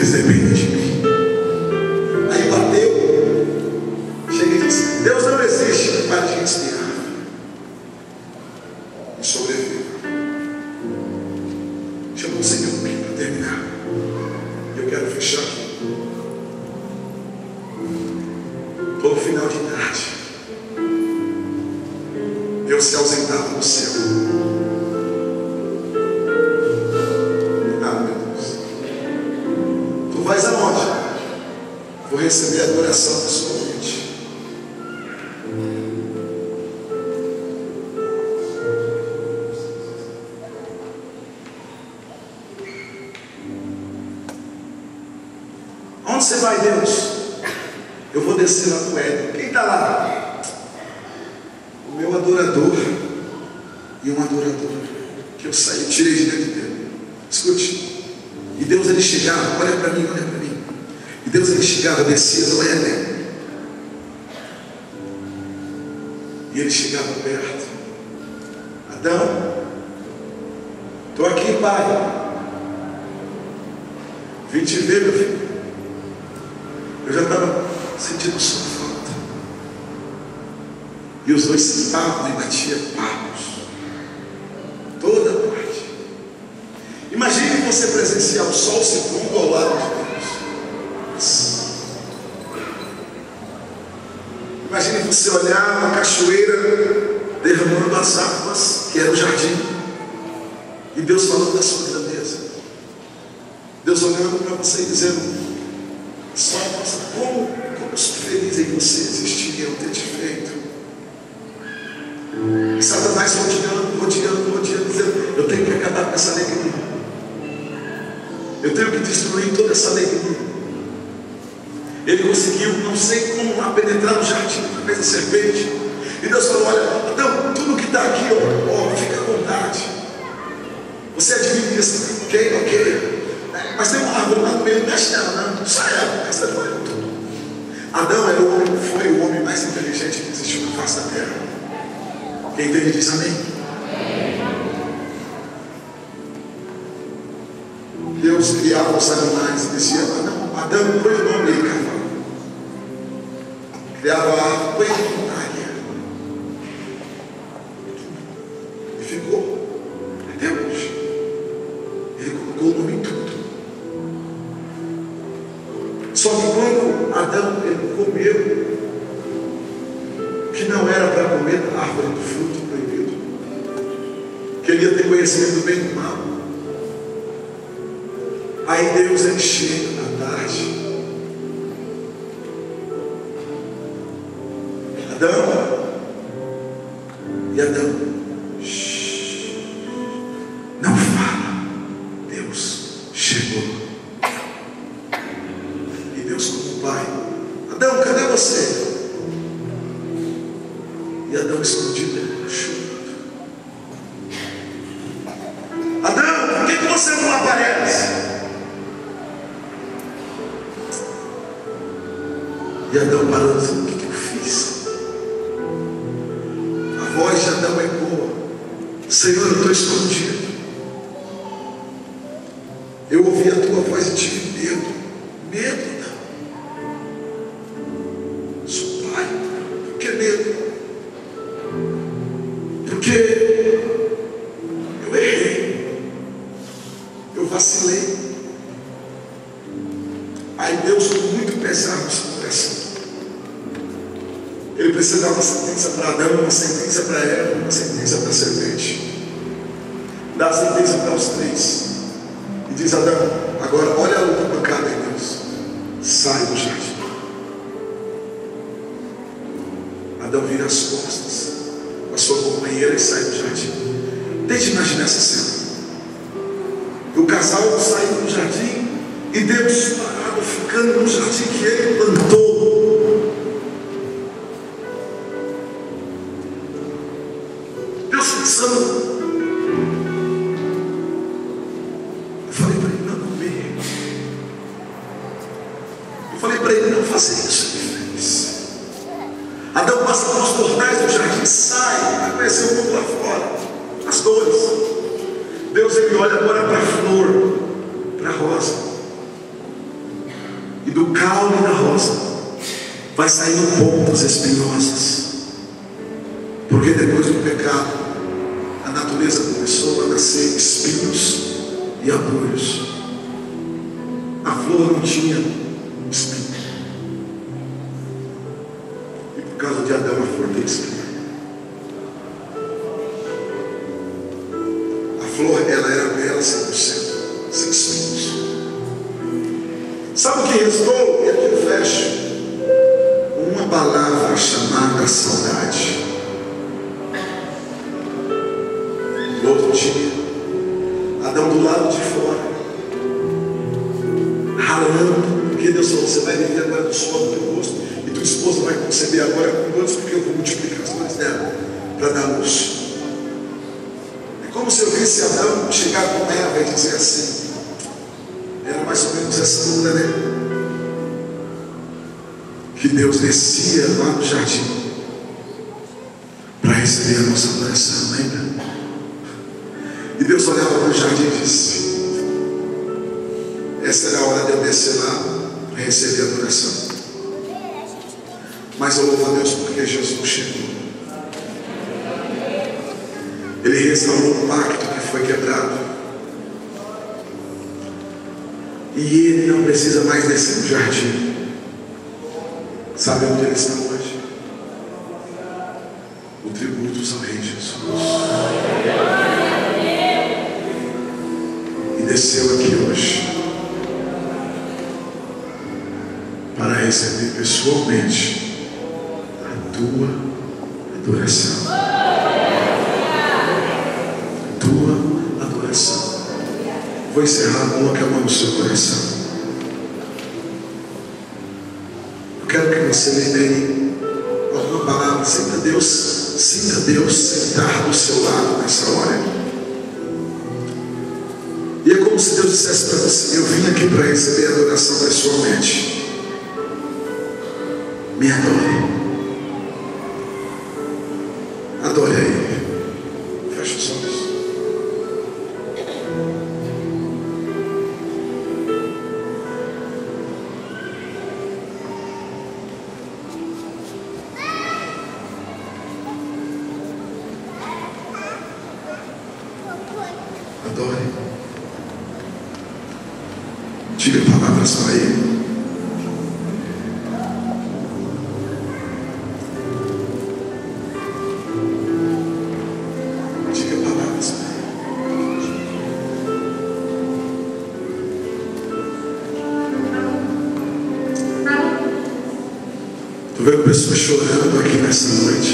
eles dependem de mim. Aí bateu, chega e diz: Deus não existe, para a gente espiar e sobreviver. Deixa eu conseguir um pouquinho para terminar. Eu quero fechar aqui. Todo final de tarde, Deus se ausentava no céu. Ah, meu Deus. Tu vais aonde? Vou receber a adoração da sua mente. Onde você vai, Deus? Eu vou descer lá no Éden. Quem está lá? O meu adorador e um adorador que eu saí, tirei de dentro dele. Escute. E Deus, ele chegava, olha para mim, olha para mim. E Deus, ele chegava, descia no Éden. E ele chegava perto. Adão, estou aqui, pai. Vim te ver, meu filho. Eu já estava sentindo sua falta. E os dois sentavam e batiam papos. Toda parte. Imagine você presenciar o sol se pondo ao lado de Deus. Imagine você olhar uma cachoeira derramando as águas, que era o jardim. E Deus falando da sua grandeza. Deus olhando para você e dizendo: só, como eu sou feliz em você existir e eu ter te feito. E Satanás rodeando, dizendo: eu tenho que acabar com essa alegria. Eu tenho que destruir toda essa alegria. Ele conseguiu, não sei como, lá penetrar no jardim através da serpente. E Deus falou: olha, então tudo que está aqui, ó, fica à vontade. Você admite isso? Ok. Mas tem uma árvore lá no meio, não mexe nela, não. Sai ela, essa foi tudo. Adão foi o homem mais inteligente que existiu na face da terra. Quem entende diz amém? Deus criava os animais e dizia: Adão, põe o nome aí, cavalo. Criava a árvore, põe a montanha. E ficou. Até hoje. Ele colocou o nome em tudo. Só que quando Adão ele comeu, que não era para comer da árvore do fruto proibido, queria ter conhecimento do bem e do mal. Aí Deus ele chega na tarde. Adão, e Adão, não fala. Deus chegou. Deus como pai: Adão, cadê você? E Adão escondido, chorando. Adão, por que você não aparece? E Adão parando, dizendo: o que eu fiz? A voz de Adão ecoa: Senhor, eu estou escondido. Eu ouvi a tua voz e tive medo. Medo. Porque eu errei, eu vacilei. Aí Deus, com muito pesar no seu coração, ele precisa dar uma sentença para Adão, uma sentença para Eva, uma sentença para a serpente. Dá a sentença para os três e diz: Adão, agora olha a outra pancada em Deus, sai do jardim. Adão vira as costas a sua companheira e sai do jardim. Tente imaginar essa cena. O casal saindo do jardim e Deus parado, ficando no jardim que ele plantou. Deus pensando. Eu falei para ele não comer. Eu falei para ele não fazer isso. Ele fez. Adão passa pelos portais do jardim, sai, vai conhecer o mundo lá fora, as dores. Deus ele olha agora para a flor, para a rosa. vai saindo pontas espinhosas, porque depois do pecado a natureza começou a nascer espinhos e abrolhos. A flor não tinha espinho, e por causa de Adão a flor tem espinho. A flor, ela era bela 100%, sem espinhos. Sabe o que restou? E aqui eu fecho. Uma palavra chamada saudade. No outro dia, Adão do lado de fora, ralando, porque Deus falou: você vai viver agora do suor do teu rosto, e tua esposa vai conceber agora com dores, porque eu vou multiplicar as dores dela para dar luz. É como se eu visse Adão chegar com Eva e dizer assim. Era mais ou menos essa luta, né? Que Deus descia lá no jardim para receber a nossa adoração, lembra? E Deus olhava para o jardim e disse: essa era a hora de eu descer lá para receber a adoração. Mas eu louvo a Deus porque Jesus chegou. Ele restaurou o pacto que foi quebrado. E ele não precisa mais descer no jardim. Sabe onde ele está hoje? O tributo ao Rei Jesus. E desceu aqui hoje para receber pessoalmente a tua adoração. Tua adoração. Vou encerrar, coloque a mão no seu coração. Eu quero que você lembre alguma palavra. Sinta Deus sentar do seu lado nessa hora. E é como se Deus dissesse para você: eu vim aqui para receber a adoração pessoalmente. Me adore. Adore a Ele. Feche os olhos. Adore. Diga palavras para Ele. Diga palavras para Ele. Estou vendo pessoas chorando aqui nessa noite.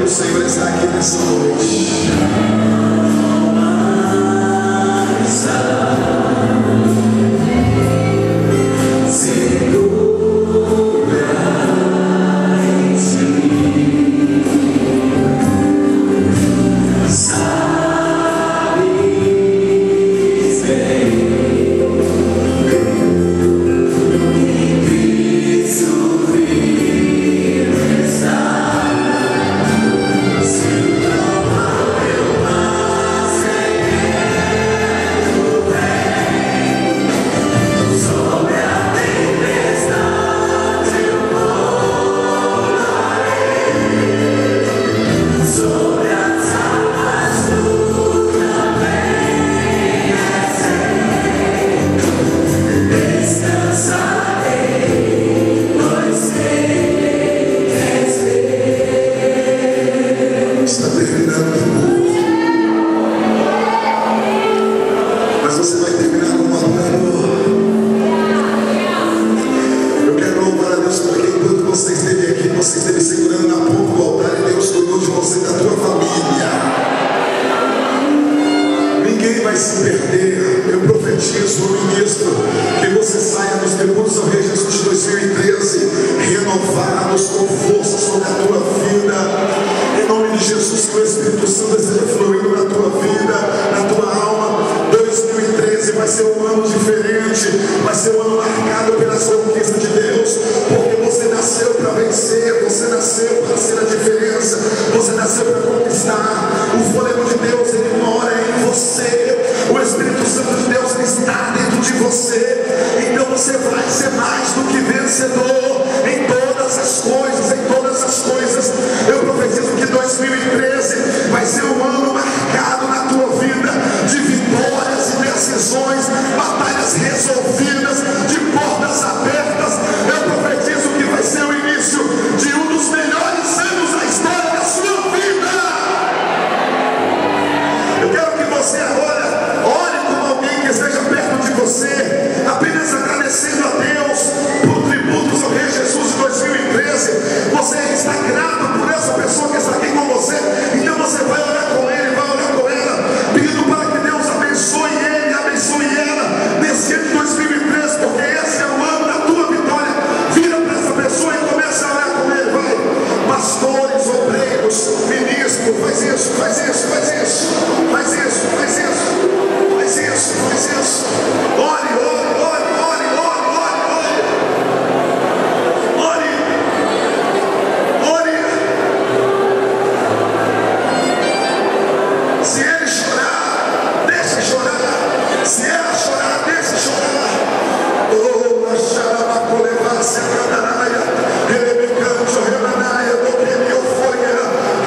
do Senhor está aqui nessa noite.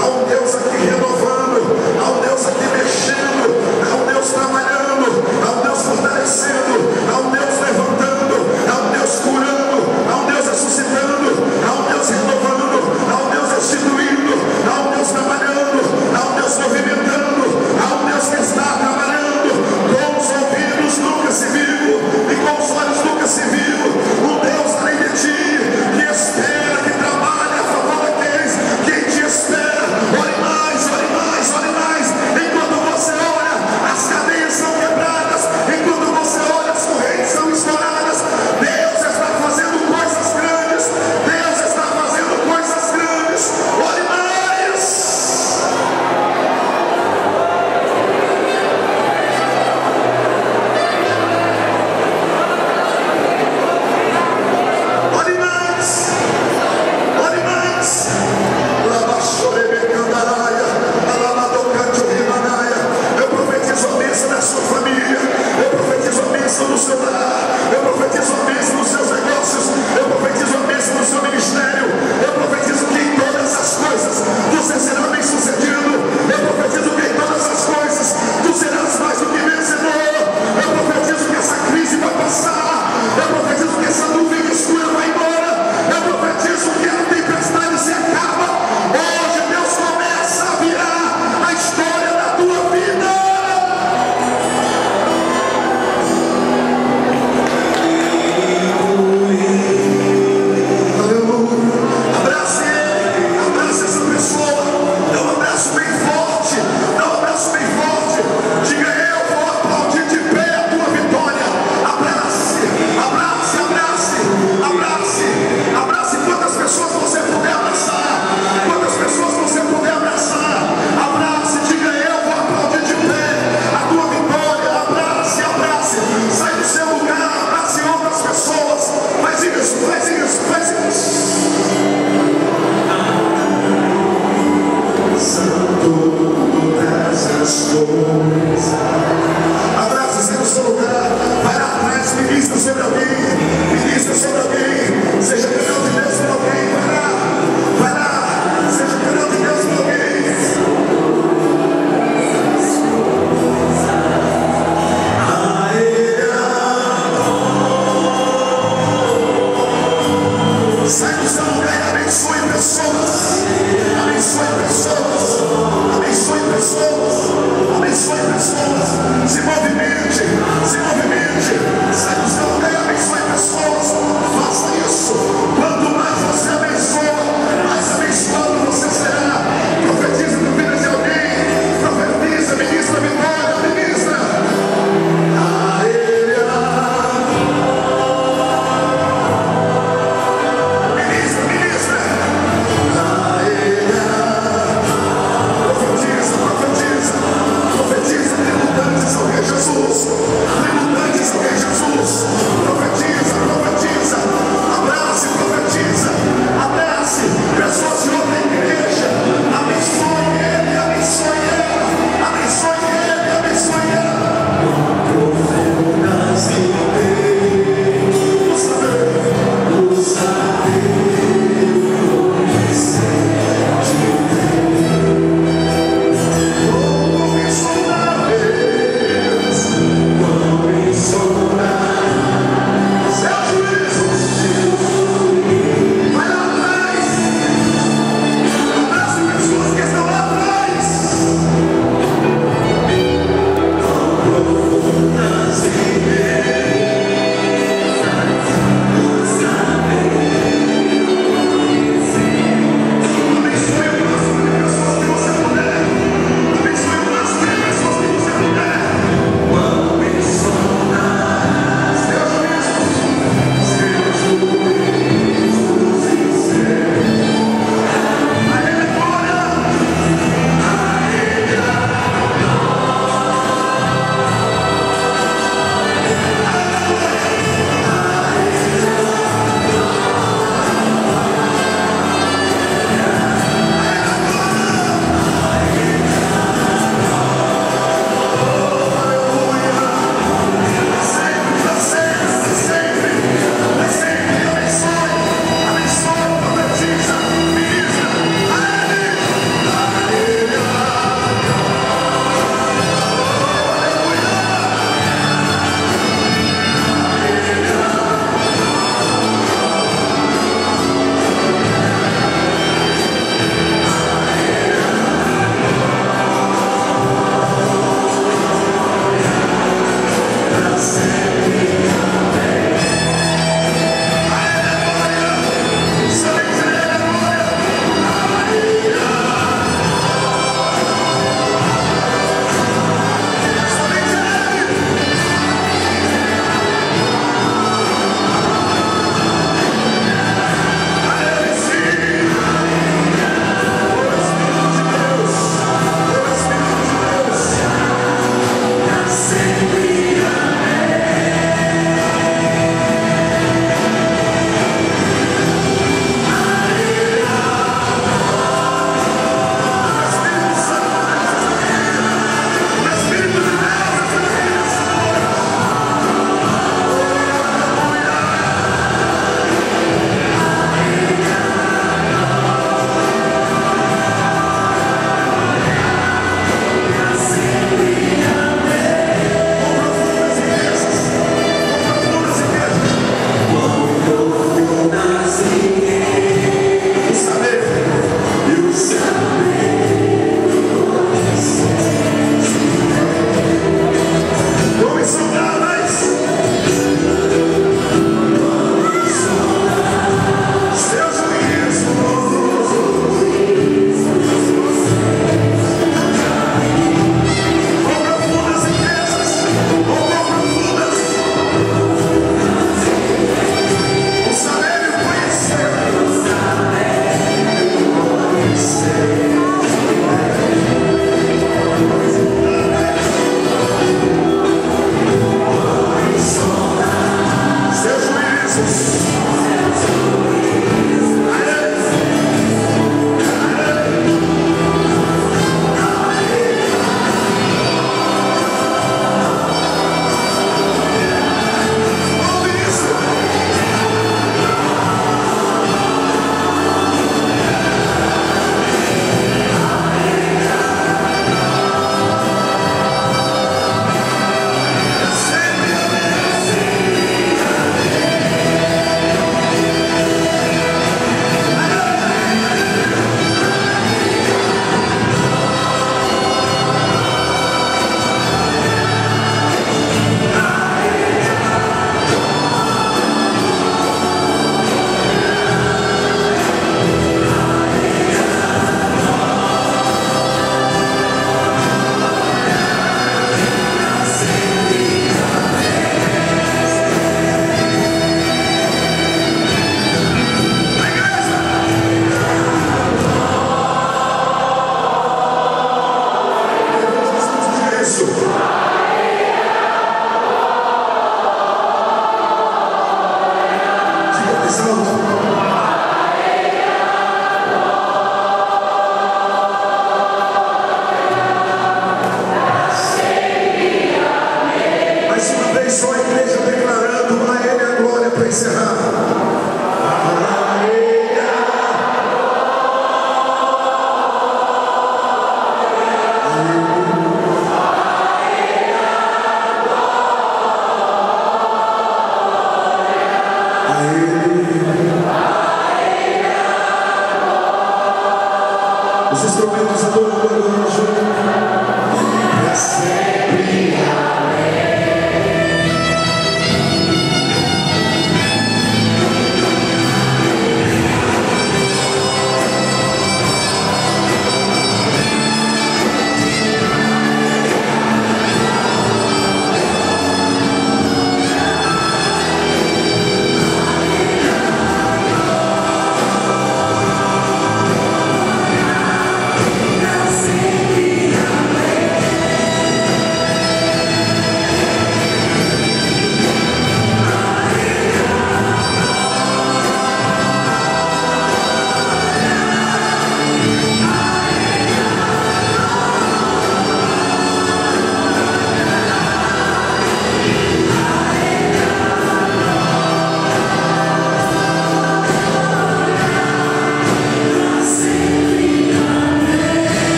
Há um Deus aqui renovando, há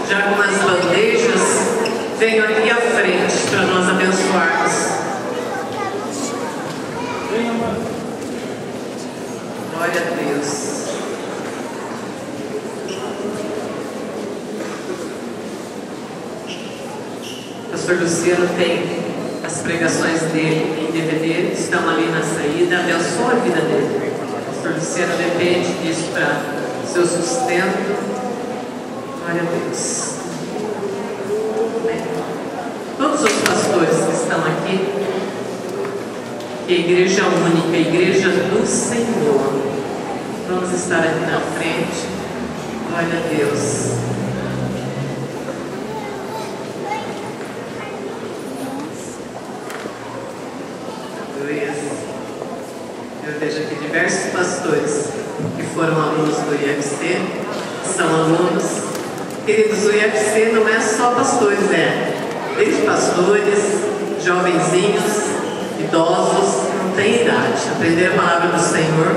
já com as bandejas, venham aqui à frente para nós abençoarmos. Glória a Deus. Pastor Luciano tem as pregações dele em DVD, estão ali na saída. Abençoa a vida dele. Pastor Luciano depende disso para seu sustento. Glória a Deus. Amém. Todos os pastores que estão aqui, que a igreja única, a igreja do Senhor, vamos estar aqui na frente. Glória a Deus. Eu vejo aqui diversos pastores que foram alunos do IFC, são alunos. Queridos, o IFC não é só pastores, desde pastores, jovenzinhos, idosos, não tem idade. Aprender a palavra do Senhor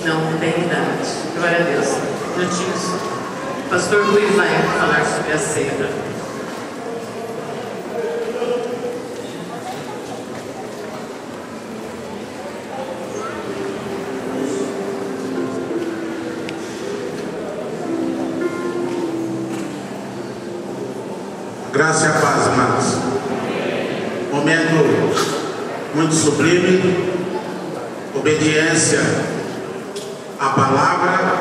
não tem idade. Glória a Deus. Minutinhos. O pastor Rui vai falar sobre a ceia. Graça e a paz, amados. Momento muito sublime, obediência à palavra,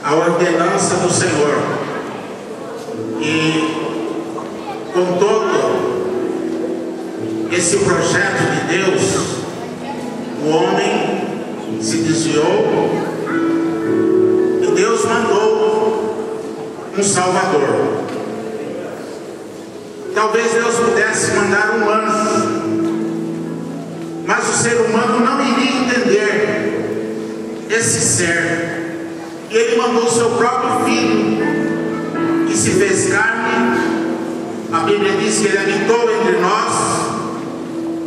à ordenança do Senhor. E com todo esse projeto de Deus, o homem se desviou e Deus mandou um Salvador. Talvez Deus pudesse mandar um anjo, mas o ser humano não iria entender esse ser. E ele mandou o seu próprio filho, que se fez carne. A Bíblia diz que ele habitou entre nós,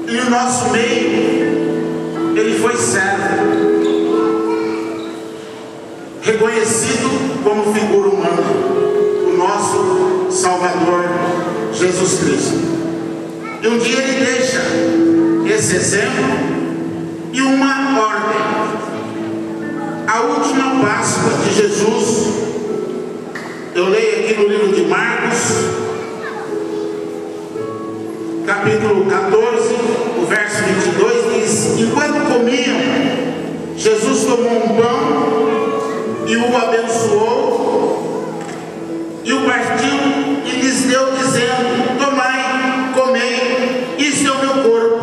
e no nosso meio ele foi servo, reconhecido como figura humana, o nosso Salvador Jesus Cristo. E um dia ele deixa esse exemplo e uma ordem. A última Páscoa de Jesus, eu leio aqui no livro de Marcos, capítulo 14, o verso 22, diz: enquanto comiam, Jesus tomou um pão e o abençoou e o partiu e lhes deu, dizendo: tomai, comei, isto é o meu corpo.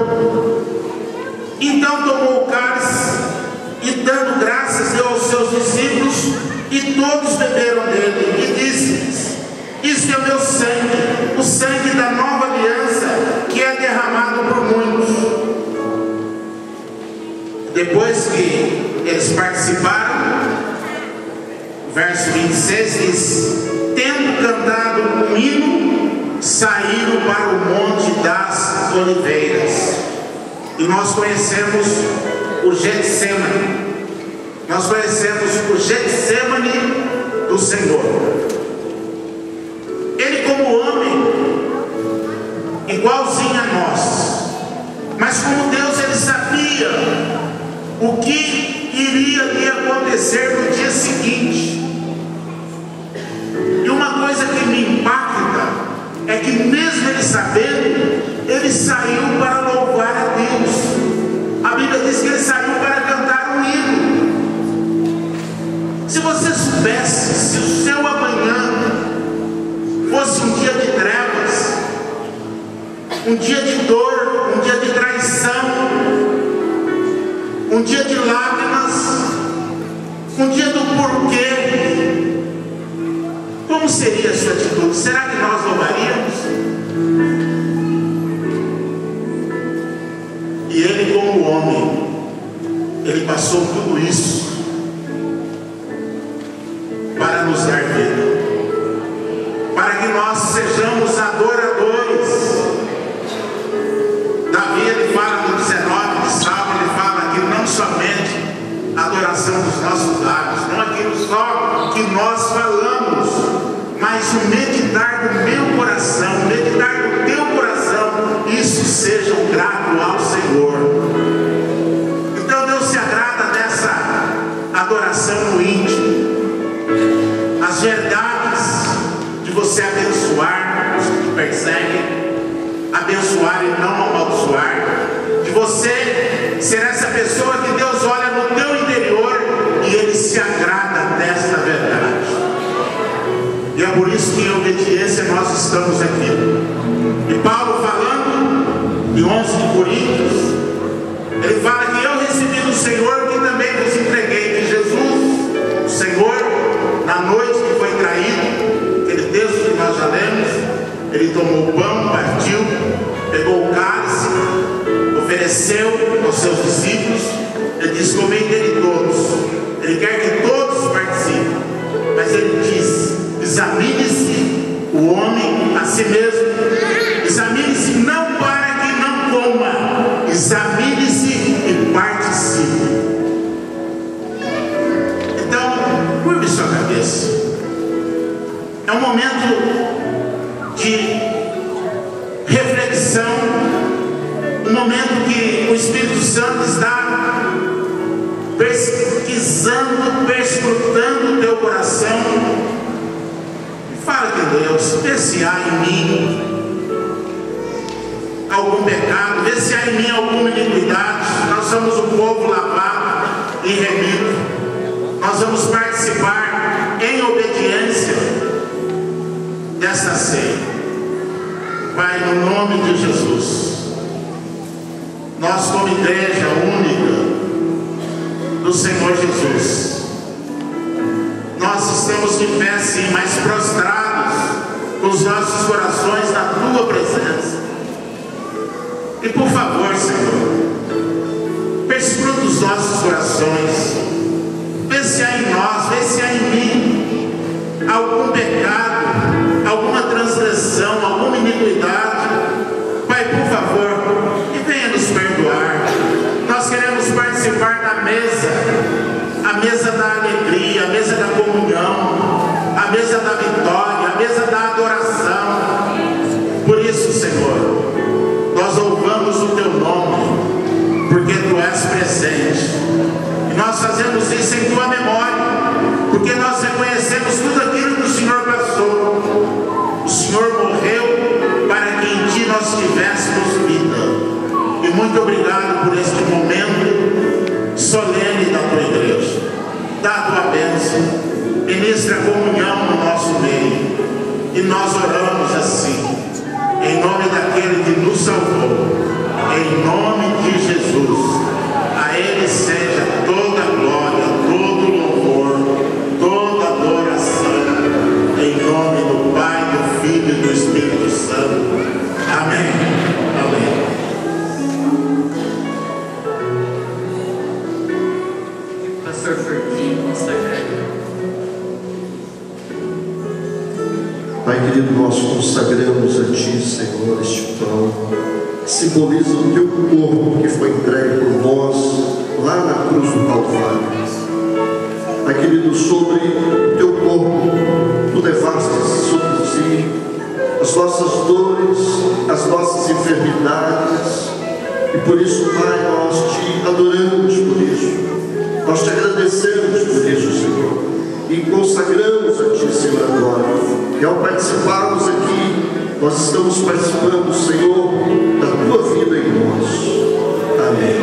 Então tomou o cálice e, dando graças, deu aos seus discípulos, e todos beberam dele, e disse: isto é o meu sangue, o sangue da nova aliança, que é derramado por muitos. Depois que eles participaram, verso 26 diz: tendo cantado um hino, saíram para o Monte das Oliveiras. E nós conhecemos o Getsemane. Nós conhecemos o Getsemane do Senhor. Ele, como homem, igualzinho a nós, mas como Deus, ele sabia o que iria lhe acontecer no dia seguinte. E uma coisa que me impacta é que, mesmo ele sabendo, ele saiu para louvar a Deus. A Bíblia diz que ele saiu para cantar um hino. Se você soubesse, se o seu amanhã fosse um dia de trevas, um dia de dor, um dia de traição, um dia de lágrimas, um dia do porquê, como seria a sua atitude? Será que nós louvaríamos? E ele, como homem, ele passou tudo isso para nos dar vida, para que nós sejamos adoradores. Davi, ele fala no 19 de Salmo, ele fala que não somente a adoração dos nossos lábios, não aquilo só que nós falamos, mas se o meditar do meu coração, o meditar do teu coração, isso seja um grado ao Senhor. Então Deus se agrada dessa adoração no íntimo. As verdades de você abençoar os que te perseguem, abençoar e não amaldiçoar, de você ser essa pessoa que Deus olha no teu interior e Ele se agrada desta verdade. E é por isso que em obediência nós estamos aqui. E Paulo falando em 11 de Coríntios, ele fala que eu recebi do Senhor que também vos entreguei, que Jesus, o Senhor, na noite que foi traído, aquele texto que nós já lemos, ele tomou o pão, partiu, pegou o cálice, ofereceu aos seus discípulos, ele disse: comei dele todos. Ele quer que todos participem, mas ele diz: examine-se o homem a si mesmo, examine-se não para que não coma, examine-se e participe. Então, curve sua cabeça. É um momento de reflexão, um momento que o Espírito Santo está pesquisando, perscrutando o teu coração. E fala com Deus: vê se há em mim algum pecado, vê se há em mim alguma iniquidade. Nós somos um povo lavado e remido. Nós vamos participar em obediência desta ceia. Pai, no nome de Jesus, nós como igreja única do Senhor Jesus, nós estamos de pé sim, mas prostrados com os nossos corações na tua presença. E por favor, Senhor, perscruta os nossos corações, vê se há em nós, vê se há em mim algum pecado, alguma transgressão, alguma iniquidade. Pai, por favor, e venha nos perdoar. Nós queremos participar da mesa, a mesa da alegria, a mesa da comunhão, a mesa da vitória, a mesa da adoração. Por isso, Senhor, nós louvamos o teu nome, porque tu és presente. E nós fazemos isso em tua memória, porque nós reconhecemos tudo aquilo que o Senhor passou. O Senhor morreu para que em ti nós tivéssemos vida. E muito obrigado por este momento solene da tua igreja. Dá a tua bênção, ministra a comunhão no nosso meio. E nós oramos assim, em nome daquele que nos salvou, em nome de Jesus. A Ele seja toda a glória, todo louvor, toda adoração, em nome do Pai, do Filho e do Espírito Santo. Amém. Amém. Pastor Fortinho, consagrado. Pai querido, nós consagramos a Ti, Senhor, este pão, que simboliza o Teu corpo que foi entregue por nós lá na cruz do Calvário. Pai querido, sobre o Teu corpo, Tu levaste sobre si as nossas dores, as nossas enfermidades, e por isso, Pai, nós Te adoramos por isso. Nós Te agradecemos por isso, Senhor, e consagramos a Ti, Senhor, agora. E ao participarmos aqui, nós estamos participando, Senhor, da Tua vida em nós. Amém.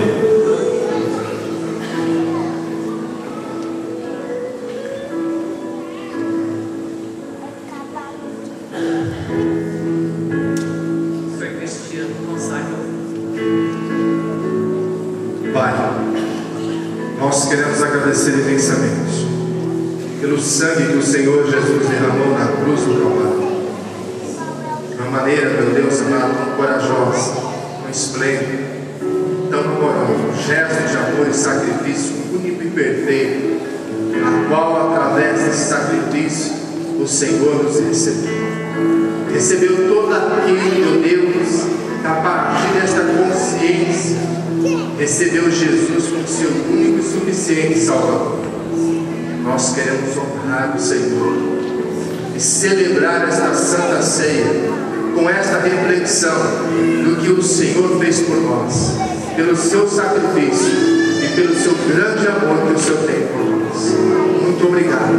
Senhor Cristiano, consagra. Pai, nós queremos agradecer imensamente pelo sangue que o Senhor Jesus derramou na cruz do Calvário. De uma maneira, meu Deus amado, tão corajosa, tão esplêndida, tão amorosa, um gesto de amor e sacrifício único e perfeito, a qual, através desse sacrifício, o Senhor nos recebeu. Recebeu todo aquele, meu Deus, que a partir desta consciência recebeu Jesus como seu único e suficiente Salvador. Nós queremos honrar o Senhor e celebrar esta Santa Ceia com esta reflexão do que o Senhor fez por nós, pelo seu sacrifício e pelo seu grande amor que o Senhor tem por nós. Muito obrigado,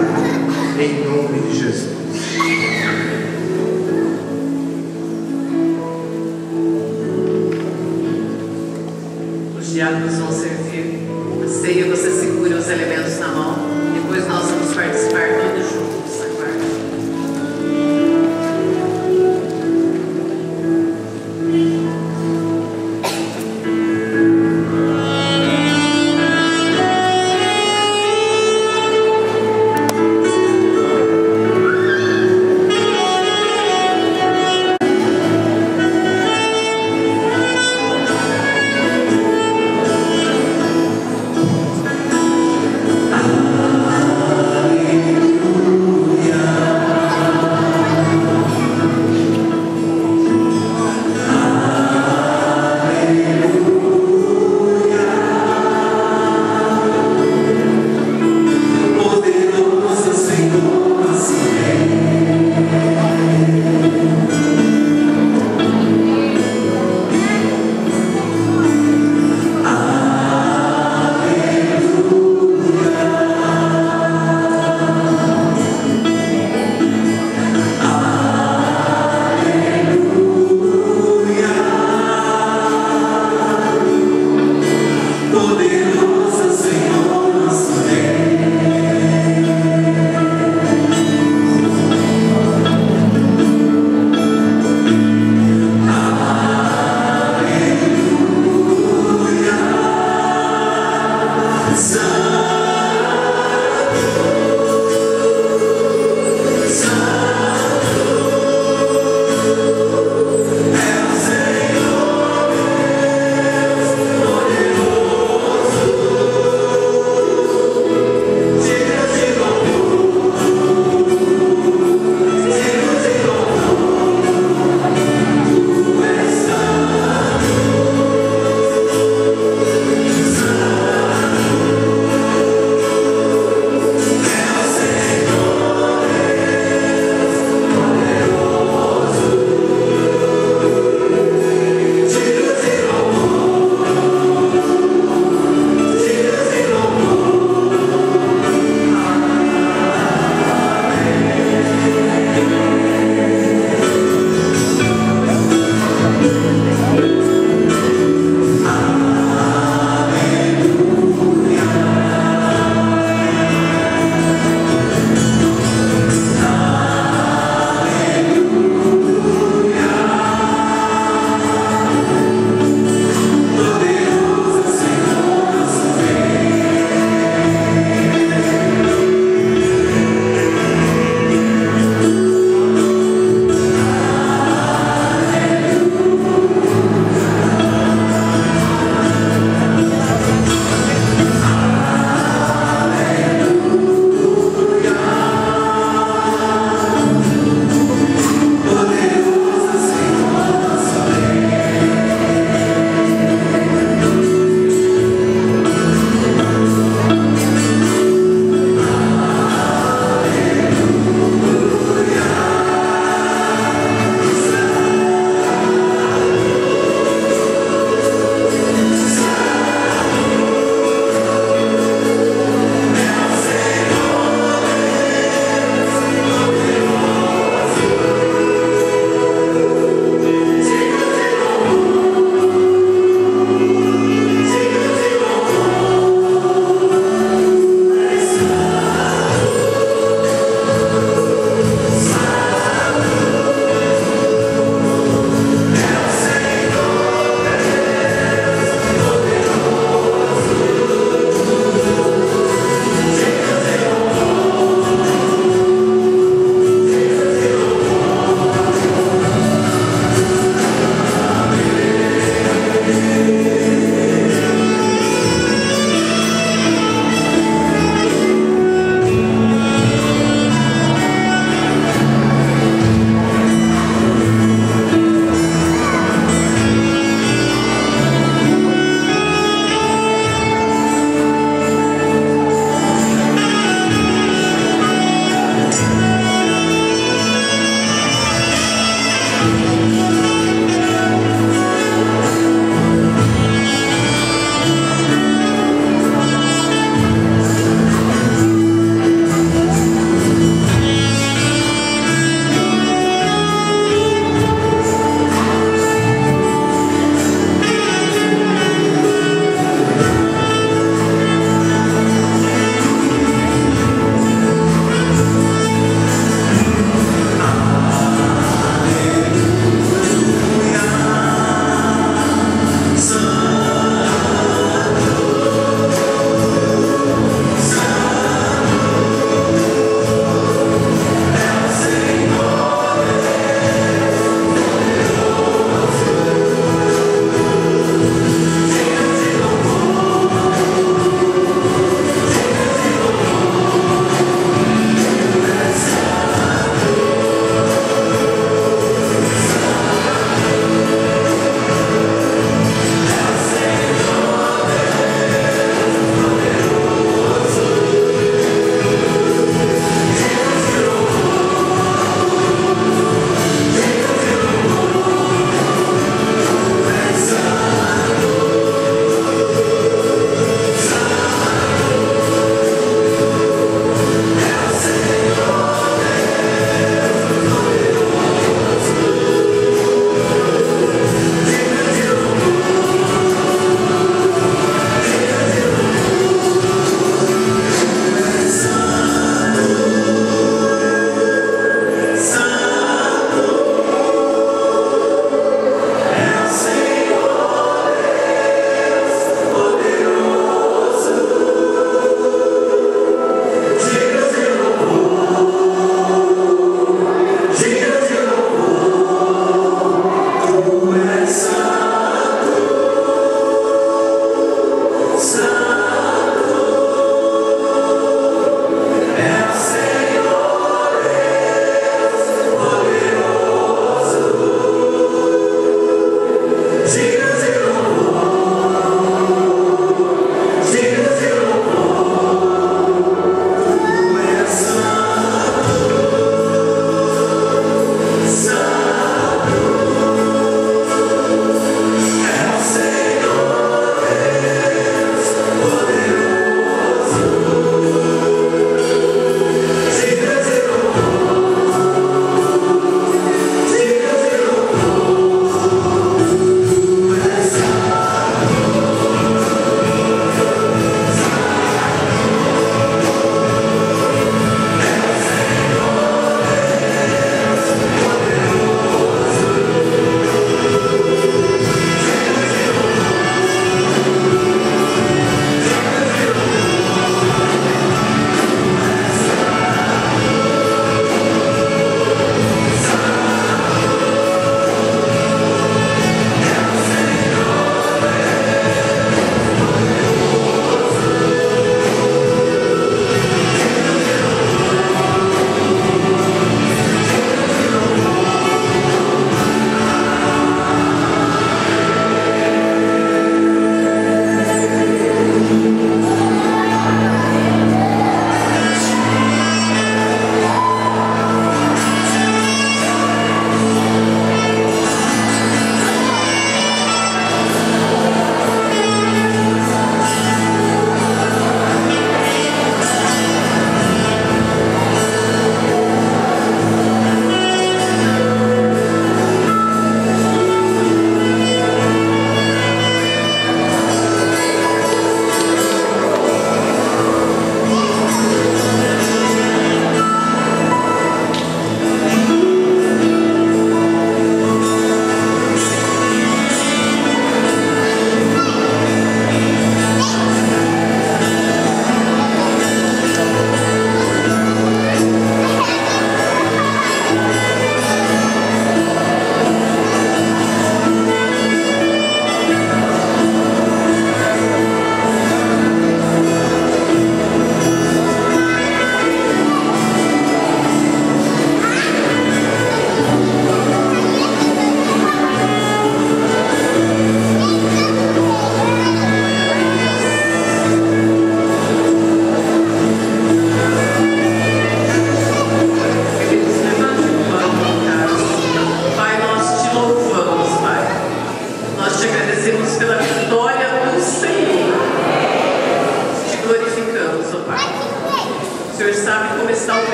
em nome de Jesus. Os diáconos vão servir a ceia, você segura os elementos na mão, depois nós vamos participar todos juntos. Aguarde.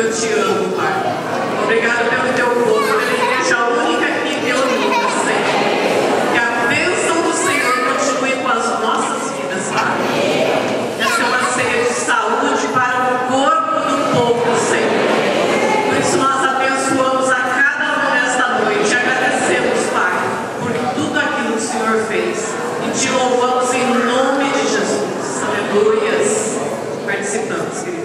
Eu te amo, Pai. Obrigado pelo teu povo, pela igreja única aqui reunida, Senhor. Que a bênção do Senhor continue com as nossas vidas, Pai. Essa é uma ceia de saúde para o corpo do povo, Senhor. Por isso nós abençoamos a cada um nesta noite. Agradecemos, Pai, por tudo aquilo que o Senhor fez. E te louvamos em nome de Jesus. Aleluias. Participamos, queridos.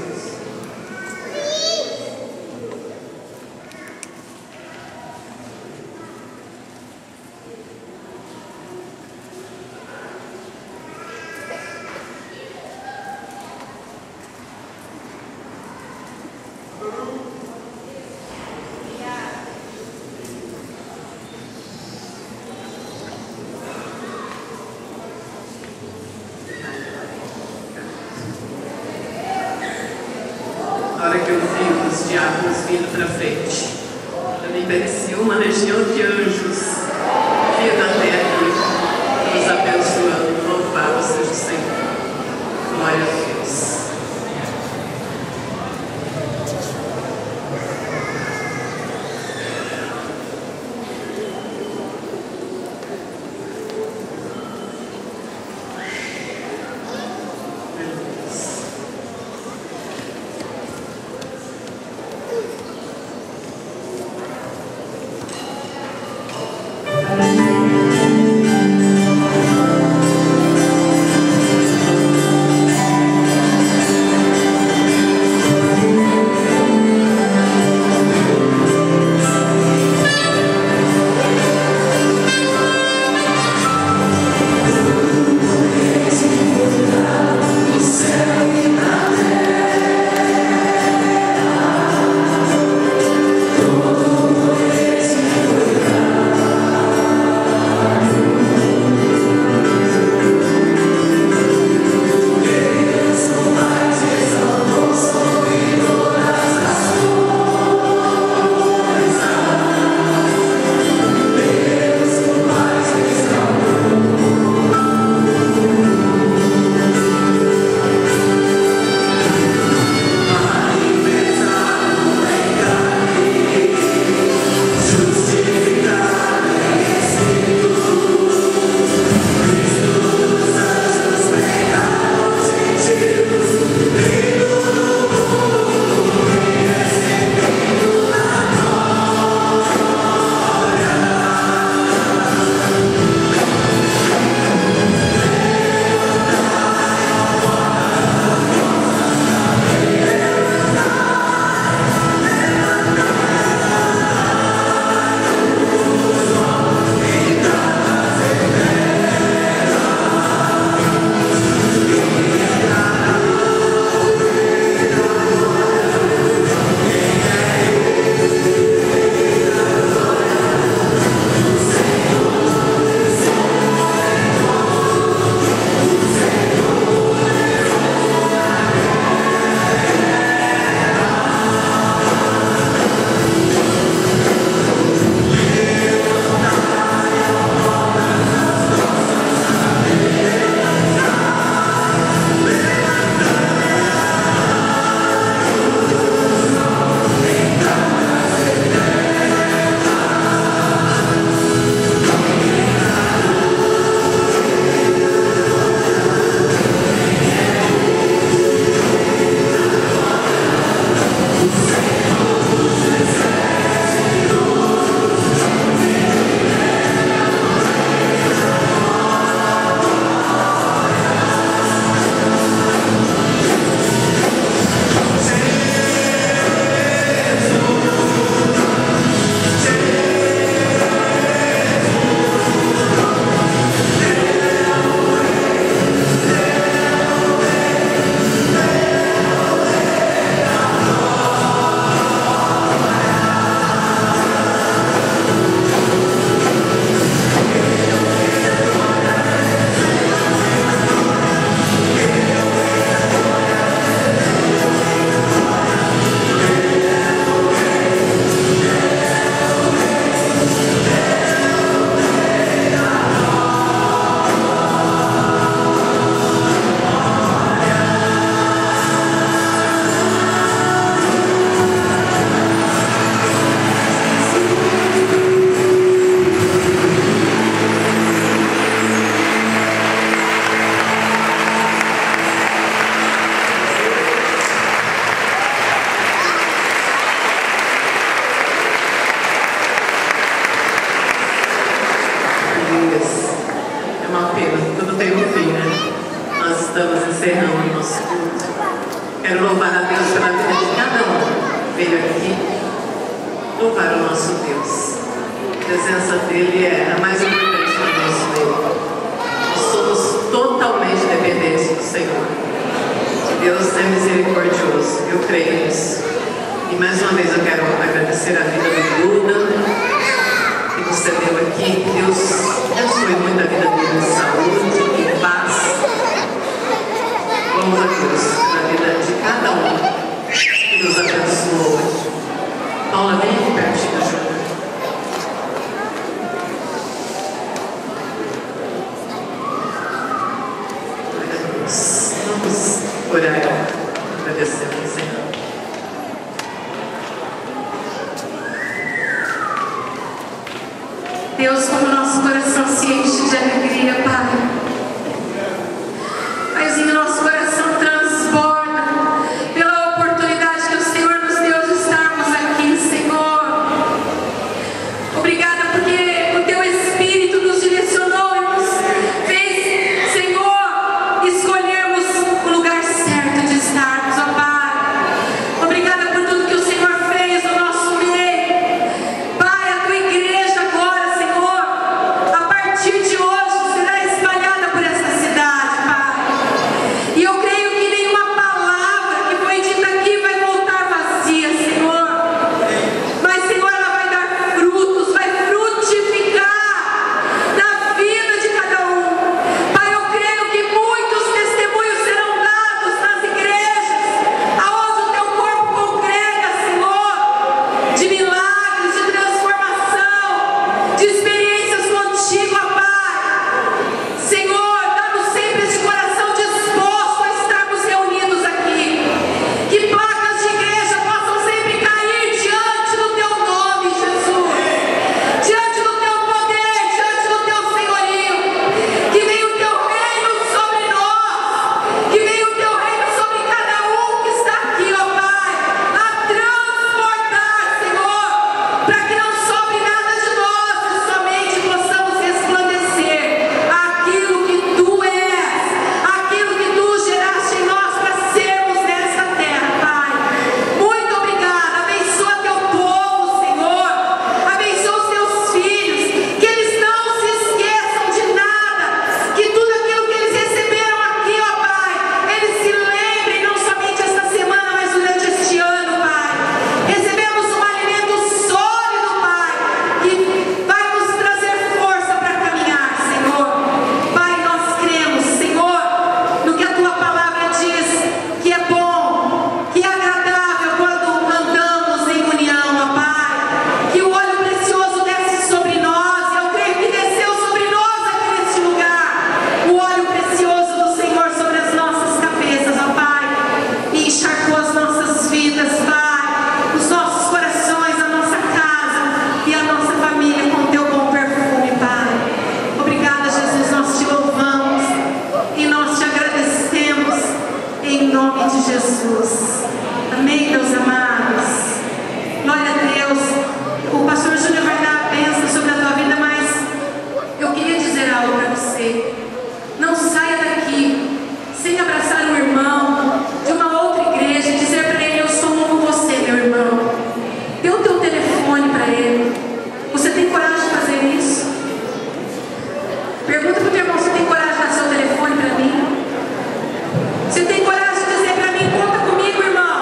Na hora que eu vi os diáconos vindo para frente, eu me parecia uma legião de anjos vindo até aqui, nos abençoando. Louvado seja o Senhor. Glória a Deus. Amém. nosso culto. Quero louvar a Deus pela vida de cada um que veio aqui louvar o nosso Deus. A presença dele é a mais importante no nosso meio. Nós somos totalmente dependentes do Senhor. Deus é misericordioso, eu creio nisso. E mais uma vez eu quero agradecer a vida do Buda que você deu aqui. Deus abençoe muito a vida dele em saúde e paz. Louva a Deus pela vida de cada um que nos abençoou hoje. Paula, vem aqui pertinho, Júlia. Vamos orar, agradecendo ao Senhor. Deus, como nosso coração se enche de alegria, Pai. Paizinho, nosso coração transborda pela oportunidade que o Senhor nos deu de estarmos aqui, Senhor. Obrigada porque o Teu Espírito nos direcionou e nos fez, Senhor, escolhermos o lugar certo de estarmos, ó Pai. Obrigada por tudo que o Senhor fez no nosso meio. Pai, a Tua igreja agora, Senhor, a partir de hoje será espalhada por essa cidade, Pai. E eu creio que nenhuma palavra que foi dita aqui vai voltar vazia, Senhor. Mas, Senhor, ela vai dar frutos, vai frutificar na vida de cada um. Pai, eu creio que muitos testemunhos serão dados nas igrejas, aonde o Teu corpo congrega, Senhor, de milagres, de transformação, de experiências contigo, ó Pai. Senhor, dá-nos sempre esse coração disposto a estarmos reunidos aqui. Que placas de igreja possam sempre cair diante do Teu nome, Jesus. Diante do Teu poder, diante do Teu senhorio. Que venha o Teu reino sobre nós. Que venha o Teu reino sobre cada um que está aqui, ó Pai. A transportar, Senhor, para que não sobre nada de nós e somente possamos resplandecer aquilo que Tu és, aquilo que Tu geraste em nós para sermos nessa terra, Pai. Muito obrigada. Abençoa Teu povo, Senhor. Abençoa os Teus filhos. Que eles não se esqueçam de nada. Que tudo aquilo que eles receberam aqui, ó Pai, eles se lembrem não somente esta semana, mas durante este ano, Pai. Recebemos um alimento sólido, Pai, que vai nos trazer força para caminhar, Senhor. Pai, nós cremos, Senhor, no que a Tua palavra diz, que é bom, que é agradável quando andamos em união, ó Pai. Que o óleo precioso desce sobre nós, e eu creio que desceu sobre nós aqui neste lugar. O óleo precioso do Senhor sobre as nossas cabeças, ó Pai, e encharcou as nossas vidas, Pai, os nossos corações, a nossa casa e a nossa família com Teu bom perfume, Pai. Obrigada, Jesus, nós Te louvamos e nós Te agradecemos em nome de Jesus. Amém, meus amados. Glória a Deus. O pastor Júnior vai dar a bênção sobre a tua vida, mas eu queria dizer algo para você. Não saia daqui sem abraçar um irmão de uma outra igreja e dizer para ele: eu sou um com você, meu irmão. Dê o teu telefone para ele. Você tem coragem de fazer isso? Pergunta para o teu irmão: você tem coragem de dar seu telefone para mim? Você tem coragem de dizer para mim: conta comigo, irmão?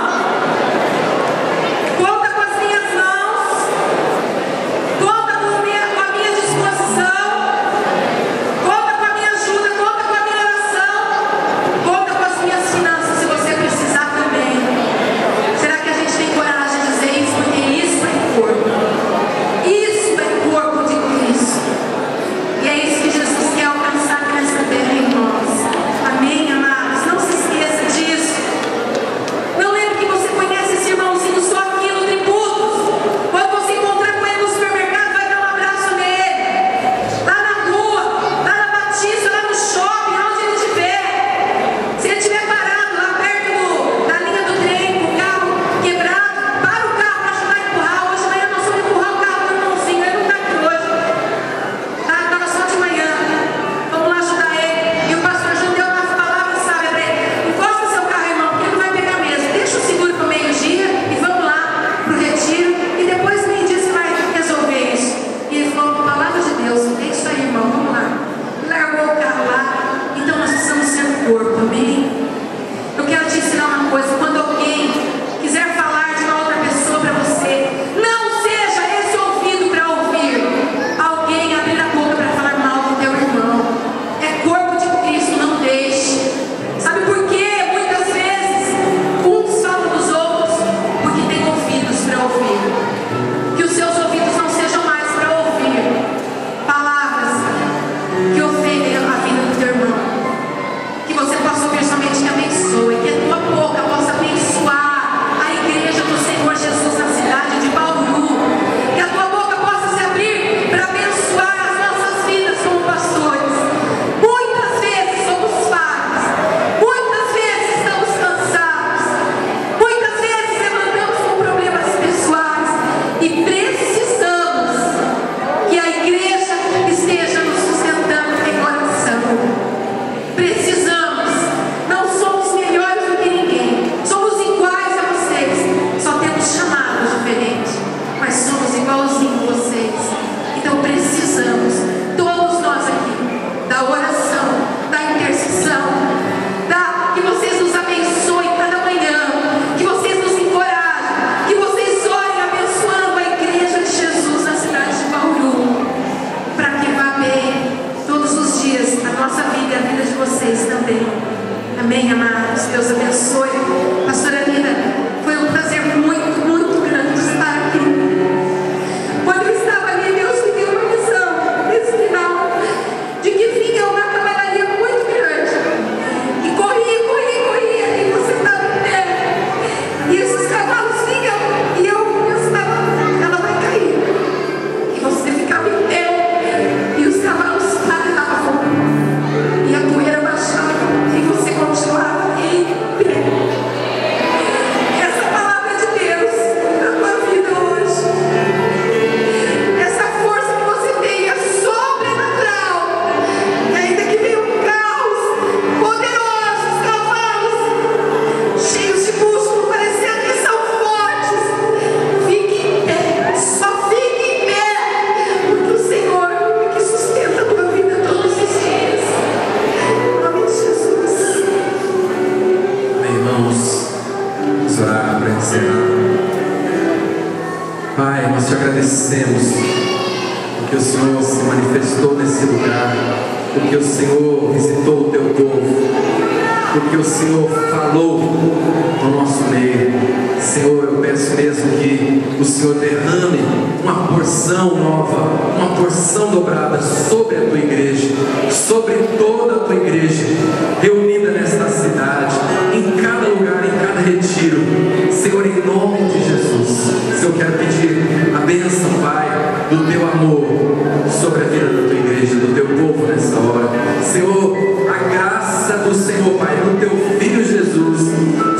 Conta com as minhas mãos. encerrar. Pai, nós te agradecemos porque o Senhor se manifestou nesse lugar, porque o Senhor visitou o teu povo, porque o Senhor falou no nosso meio. Senhor, eu peço mesmo que o Senhor derrame uma porção nova, uma porção dobrada sobre a tua igreja, sobre toda a tua igreja reunida nesta cidade, em cada lugar, em cada retiro. Senhor, em nome de Jesus, eu quero pedir a bênção, Pai, do teu amor sobre a vida da tua igreja, do teu povo nessa hora. Senhor, a graça do Senhor, Pai, do teu Filho Jesus,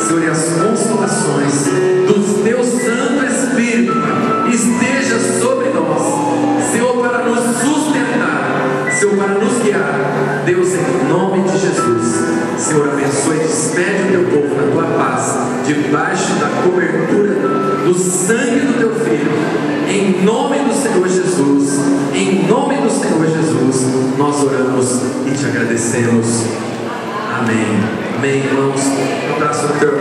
Senhor, e as consolações do teu Santo Espírito, Pai, esteja sobre nós, Senhor, para nos sustentar, Senhor, para nos guiar. Deus, em nome de Jesus, Senhor, abençoe e despede o teu povo na tua paz, debaixo da cobertura do sangue do teu Filho. Em nome do Senhor Jesus, em nome do Senhor Jesus, nós oramos e te agradecemos. Amém. Amém, irmãos. Um abraço no teu